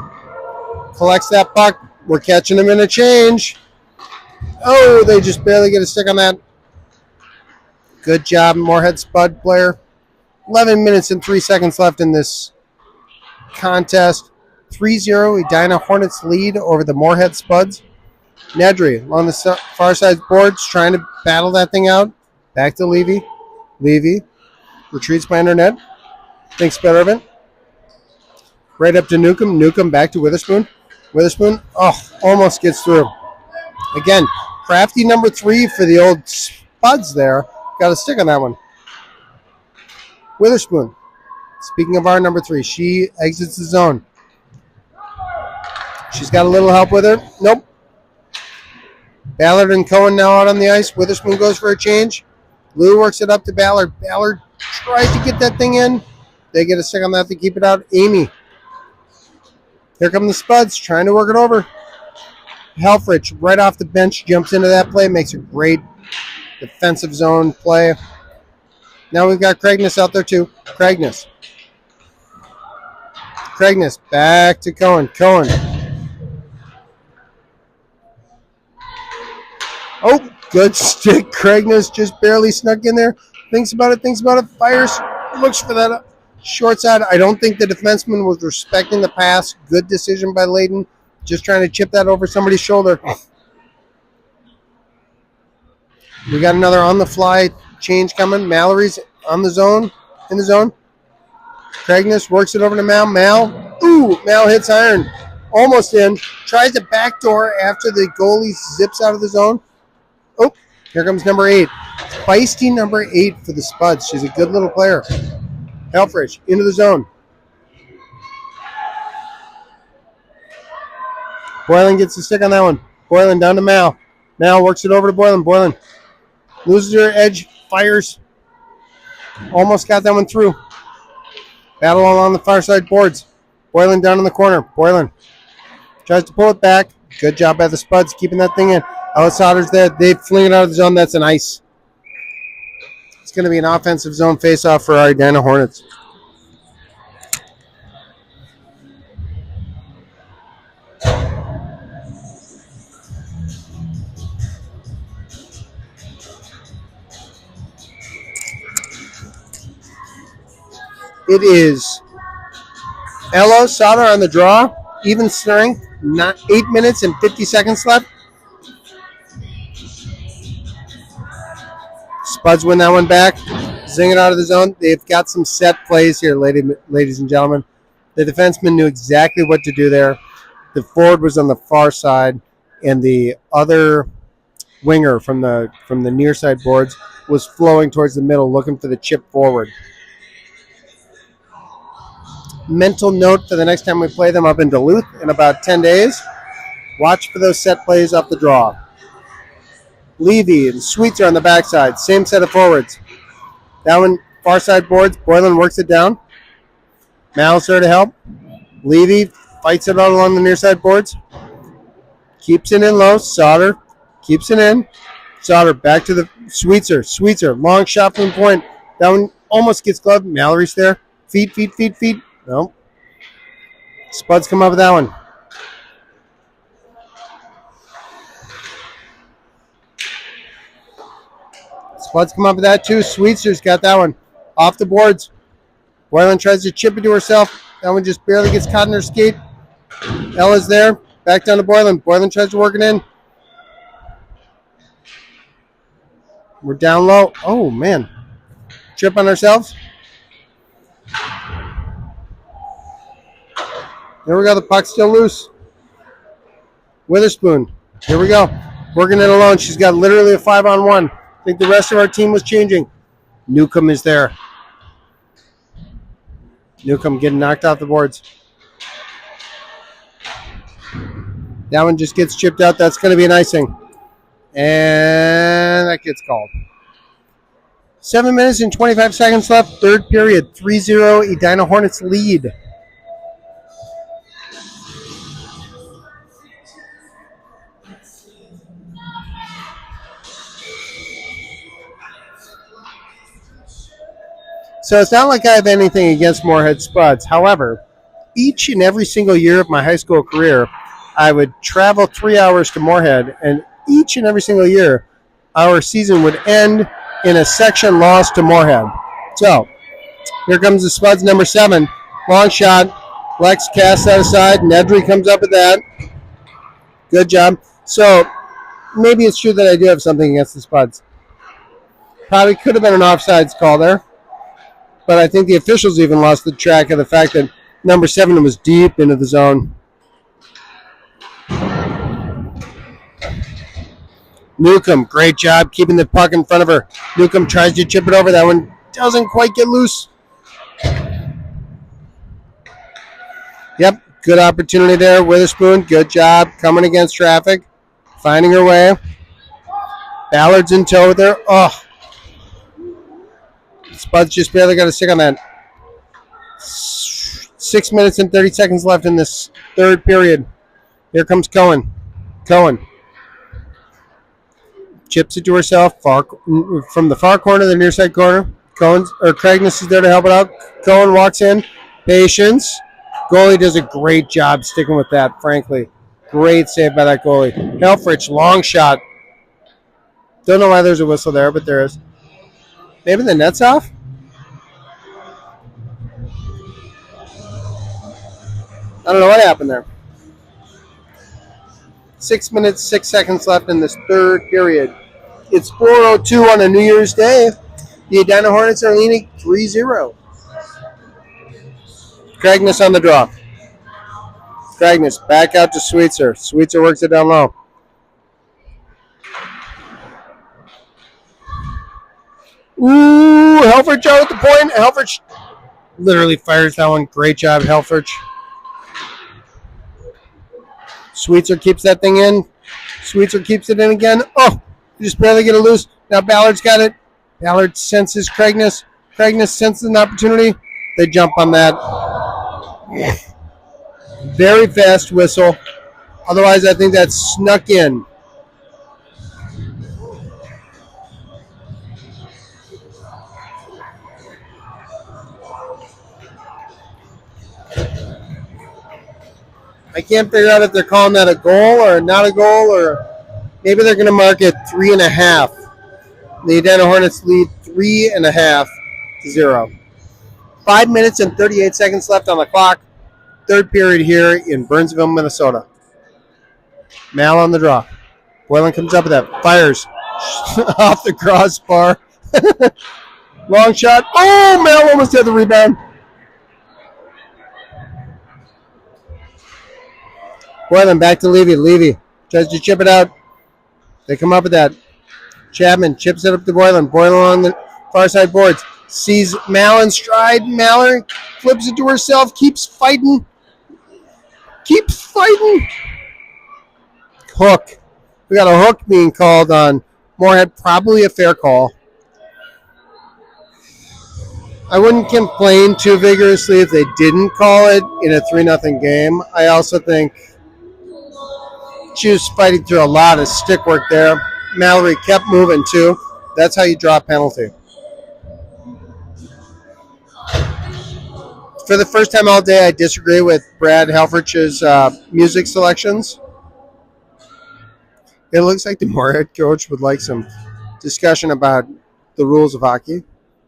Collects that puck. We're catching him in a change. Oh, they just barely get a stick on that. Good job, Moorhead Spud player. 11 minutes and 3 seconds left in this contest. 3-0, Edina Hornets lead over the Moorhead Spuds. Nedry along the far side boards trying to battle that thing out. Back to Levy. Levy retreats behind her net. Thinks better of it. Right up to Newcomb. Newcomb back to Witherspoon. Witherspoon, almost gets through. Again, crafty number 3 for the old Spuds there. Got a stick on that one. Witherspoon. Speaking of our number 3, she exits the zone. She's got a little help with her. Nope. Ballard and Cohen now out on the ice. Witherspoon goes for a change. Lou works it up to Ballard. Ballard tries to get that thing in. They get a stick on that to keep it out. Amy. Here come the Spuds trying to work it over. Helfrich right off the bench jumps into that play. Makes a great defensive zone play. Now we've got Craigness out there too. Craigness back to Cohen. Cohen. Oh, good stick. Craigness just barely snuck in there. Thinks about it. Fires. Looks for that short side. I don't think the defenseman was respecting the pass. Good decision by Layden. Just trying to chip that over somebody's shoulder. We got another on-the-fly change coming. Mallory's in the zone. Craigness works it over to Mal. Mal hits iron. Almost in. Tries to backdoor after the goalie zips out of the zone. Oh, here comes number 8. Feisty number 8 for the Spuds. She's a good little player. Helfrich into the zone. Boylan gets the stick on that one. Boylan down to Mal. Mal works it over to Boylan. Boylan loses her edge. Fires. Almost got that one through. Battle along the far side boards. Boylan down in the corner. Boylan tries to pull it back. Good job by the Spuds keeping that thing in. Ellis Otter's there. They fling it out of the zone. That's an ice. It's going to be an offensive zone faceoff for our Edina Hornets. It is Ella Sauter on the draw. Even strength. 8 minutes and 50 seconds left. Spuds win that one back. Zing it out of the zone. They've got some set plays here, ladies and gentlemen. The defenseman knew exactly what to do there. The forward was on the far side, and the other winger from the near side boards was flowing towards the middle, looking for the chip forward. Mental note for the next time we play them up in Duluth in about 10 days. Watch for those set plays off the draw. Levy and Sweetser on the backside. Same set of forwards. That one, far side boards. Boylan works it down. Mal's there to help. Levy fights it out along the near side boards. Keeps it in low. Sauter keeps it in. Sauter back to the Sweetser. Sweetser, long shot from the point. That one almost gets gloved. Mallory's there. Feet. No. Spuds come up with that one. Spuds come up with that too. Sweetser's got that one. Off the boards. Boylan tries to chip it to herself. That one just barely gets caught in her skate. Ella's there. Back down to Boylan. Boylan tries to work it in. We're down low. Oh, man. Trip on ourselves. There we go. The puck's still loose. Witherspoon. Here we go. Working it alone. She's got literally a 5-on-1. I think the rest of our team was changing. Newcomb is there. Newcomb getting knocked off the boards. That one just gets chipped out. That's going to be an icing. And that gets called. 7 minutes and 25 seconds left. Third period. 3-0. Edina Hornets lead. So it's not like I have anything against Moorhead Spuds. However, each and every single year of my high school career, I would travel 3 hours to Moorhead, and each and every single year, our season would end in a section loss to Moorhead. So here comes the Spuds, number 7. Long shot. Lex casts that aside. Nedry comes up with that. Good job. So maybe it's true that I do have something against the Spuds. Probably could have been an offsides call there. But I think the officials even lost the track of the fact that number 7 was deep into the zone. Newcomb, great job keeping the puck in front of her. Newcomb tries to chip it over. That one doesn't quite get loose. Yep, good opportunity there. Witherspoon, good job coming against traffic, finding her way. Ballard's in tow with her. Oh, Spuds just barely got a stick on that. 6 minutes and 30 seconds left in this third period. Here comes Cohen. Cohen chips it to herself from the far corner to the near side corner. Cragness is there to help it out. Cohen walks in. Patience. Goalie does a great job sticking with that, frankly. Great save by that goalie. Helfrich, long shot. Don't know why there's a whistle there, but there is. Maybe the net's off? I don't know what happened there. 6 minutes, 6 seconds left in this third period. It's 4:02 on a New Year's Day. The Edina Hornets are leading 3-0. Cragness on the draw. Cragness back out to Sweetser. Sweetser works it down low. Ooh, Helfrich out at the point. Helfrich literally fires that one. Great job, Helfrich. Sweetser keeps that thing in. Sweetser keeps it in again. Oh, just barely get it loose. Now Ballard's got it. Ballard senses Cragness. Cragness senses an opportunity. They jump on that. Very fast whistle. Otherwise, I think that's snuck in. I can't figure out if they're calling that a goal or not a goal, or maybe they're going to mark it 3.5. The Edina Hornets lead 3.5-0. 5 minutes and 38 seconds left on the clock. Third period here in Burnsville, Minnesota. Mal on the draw. Boylan comes up with that. Fires off the crossbar. Long shot. Oh, Mal almost had the rebound. Boylan back to Levy. Levy tries to chip it out. They come up with that. Chapman chips it up to Boylan. Boylan on the far side boards. Sees Mal in stride. Mallory flips it to herself. Keeps fighting. Keeps fighting. Hook. We got a hook being called on Moorhead. Probably a fair call. I wouldn't complain too vigorously if they didn't call it in a 3-0 game. I also think she was fighting through a lot of stick work there. Mallory kept moving too. That's how you draw a penalty. For the first time all day, I disagree with Brad Helfrich's music selections. It looks like the Moorhead coach would like some discussion about the rules of hockey.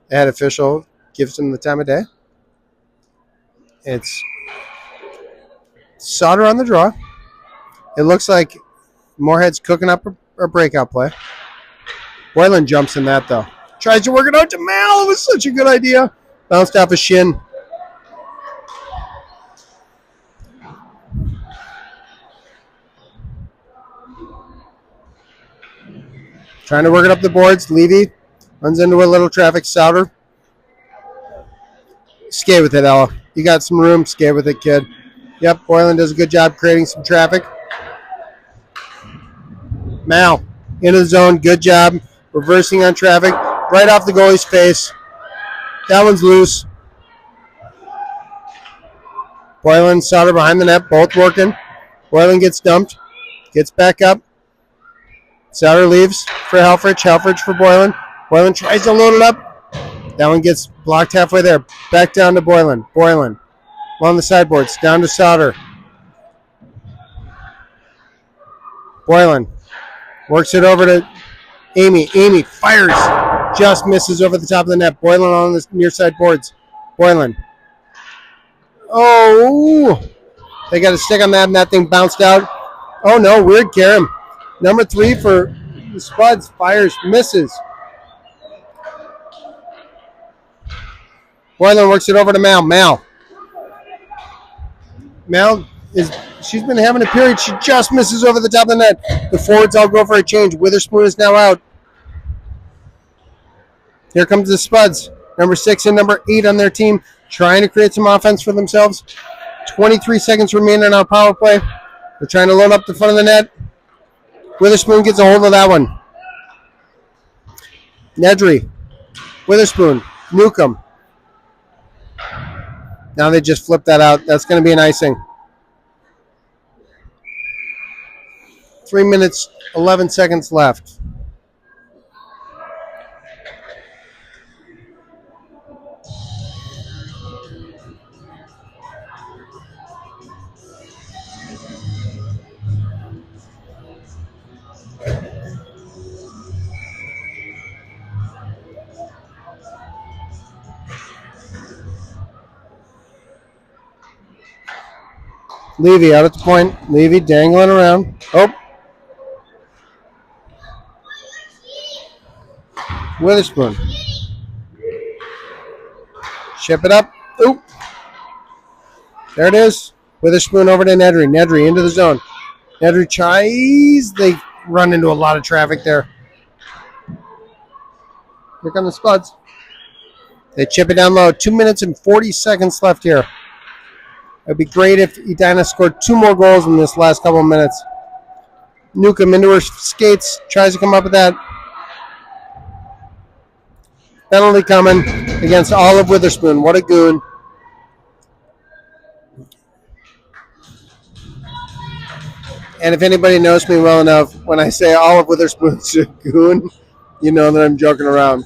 The head official gives him the time of day. It's Sauter on the draw. It looks like Moorhead's cooking up a breakout play. Boylan jumps in that, though. Tries to work it out to Mal. It was such a good idea. Bounced off his shin. Trying to work it up the boards. Levy runs into a little traffic. Sauter. Skate with it, Ella. You got some room. Skate with it, kid. Yep, Boylan does a good job creating some traffic. Mal into the zone. Good job. Reversing on traffic. Right off the goalie's face. That one's loose. Boylan, Sauter behind the net. Both working. Boylan gets dumped. Gets back up. Sauter leaves for Helfrich. Helfrich for Boylan. Boylan tries to load it up. That one gets blocked halfway there. Back down to Boylan. Boylan along the sideboards. Down to Sauter. Boylan works it over to Amy. Amy fires. Just misses over the top of the net. Boylan on the near side boards. Boylan. Oh! They got a stick on that, and that thing bounced out. Oh, no. Weird carom. Number 3 for the Spuds. Fires. Misses. Boylan works it over to Mal. Mal she's been having a period. She just misses over the top of the net. The forwards all go for a change. Witherspoon is now out. Here comes the Spuds. Number 6 and number 8 on their team, trying to create some offense for themselves. 23 seconds remaining on our power play. They're trying to load up the front of the net. Witherspoon gets a hold of that one. Nedry. Witherspoon. Newcomb. Now they just flip that out. That's going to be an icing. 3 minutes, 11 seconds left. Levy out at the point. Levy dangling around. Oh. Witherspoon. Ship it up. Oop. There it is. Witherspoon over to Nedry. Nedry into the zone. Nedry tries. They run into a lot of traffic there. Here come the Spuds. They chip it down low. 2 minutes and 40 seconds left here. It'd be great if Edina scored 2 more goals in this last couple of minutes. Newcomb into her skates. Tries to come up with that. Penalty coming against Olive Witherspoon. What a goon. And if anybody knows me well enough, when I say Olive Witherspoon's a goon, you know that I'm joking around.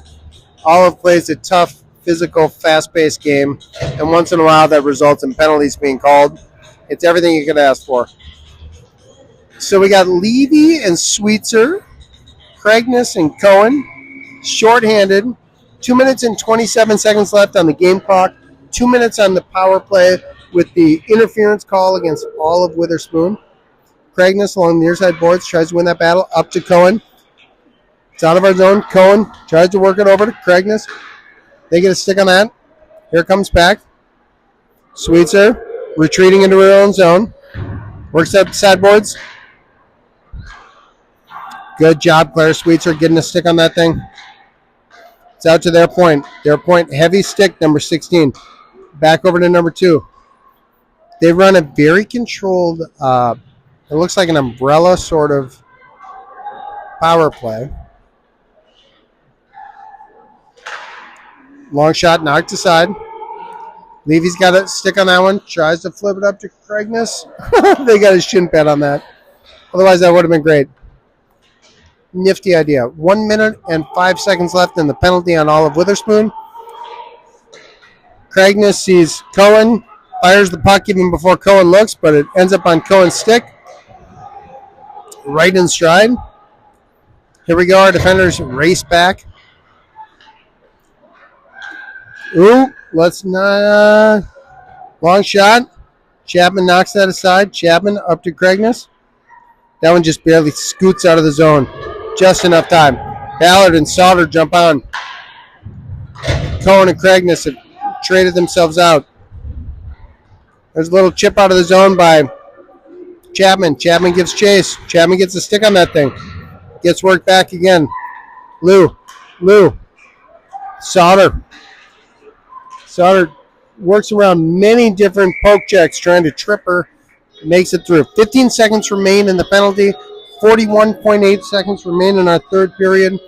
Olive plays a tough, physical, fast-paced game, and once in a while that results in penalties being called. It's everything you could ask for. So we got Levy and Sweetser, Craigness and Cohen, shorthanded. 2 minutes and 27 seconds left on the game clock. 2 minutes on the power play with the interference call against Olive Witherspoon. Craigness along the near side boards tries to win that battle. Up to Cohen. It's out of our zone. Cohen tries to work it over to Craigness. They get a stick on that. Here comes back. Sweetser retreating into her own zone. Works up the sideboards. Good job, Claire Sweetser, getting a stick on that thing. It's out to their point. Their point, heavy stick, number 16. Back over to number 2. They run a very controlled, it looks like an umbrella sort of power play. Long shot knocked aside. Levy's got a stick on that one. Tries to flip it up to Craigness. They got a shin pad on that. Otherwise, that would have been great. Nifty idea. 1 minute and 5 seconds left in the penalty on Olive Witherspoon. Craigness sees Cohen. Fires the puck even before Cohen looks, but it ends up on Cohen's stick. Right in stride. Here we go. Our defenders race back. Ooh, let's not. Long shot. Chapman knocks that aside. Chapman up to Craigness. That one just barely scoots out of the zone. Just enough time. Ballard and Sauter jump on. Cohen and Craigness have traded themselves out. There's a little chip out of the zone by Chapman. Chapman gives chase. Chapman gets a stick on that thing. Gets worked back again. Lou. Sauter works around many different poke checks trying to trip her. Makes it through. 15 seconds remain in the penalty. 41.8 seconds remain in our third period.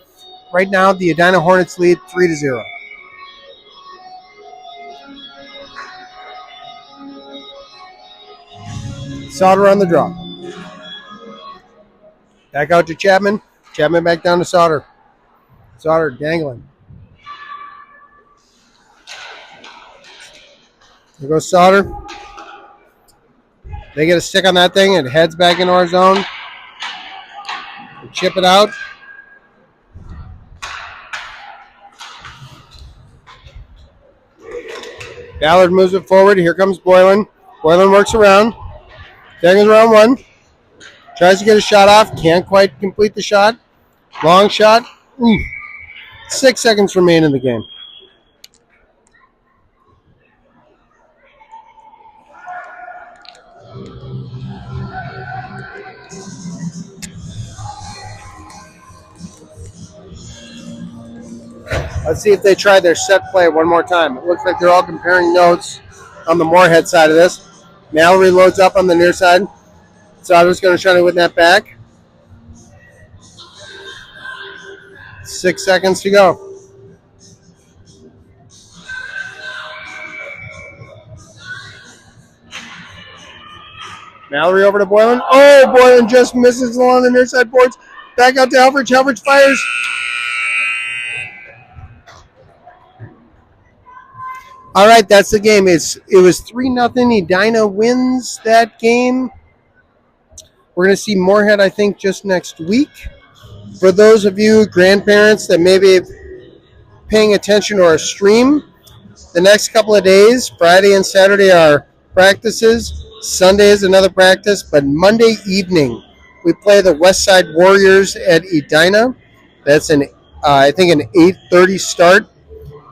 Right now, the Edina Hornets lead 3-0. Sauter on the draw. Back out to Chapman. Chapman back down to Sauter. Sauter dangling. There goes Sauter. They get a stick on that thing. It heads back into our zone. We chip it out. Ballard moves it forward. Here comes Boylan. Boylan works around. There goes round one. Tries to get a shot off. Can't quite complete the shot. Long shot. 6 seconds remain in the game. Let's see if they try their set play one more time. It looks like they're all comparing notes on the Moorhead side of this. Mallory loads up on the near side. So I was going to try to win that back. 6 seconds to go. Mallory over to Boylan. Oh, Boylan just misses along the near side boards. Back out to Helfrich. Helfrich fires. All right, that's the game. It was 3-0. Edina wins that game. We're going to see Moorhead, I think, just next week. For those of you grandparents that may be paying attention to our stream, the next couple of days, Friday and Saturday, are practices. Sunday is another practice, but Monday evening, we play the West Side Warriors at Edina. That's I think an 8:30 start.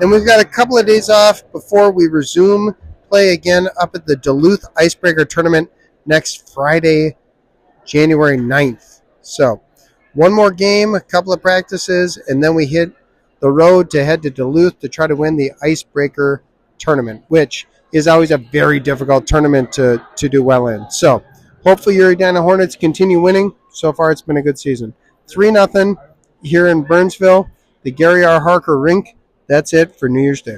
Then we've got a couple of days off before we resume play again up at the Duluth Icebreaker Tournament next Friday, January 9th. So one more game, a couple of practices, and then we hit the road to head to Duluth to try to win the Icebreaker Tournament, which is always a very difficult tournament to do well in. So hopefully your Edina Hornets continue winning. So far it's been a good season. 3-0 here in Burnsville, the Gary R. Harker Rink. That's it for New Year's Day.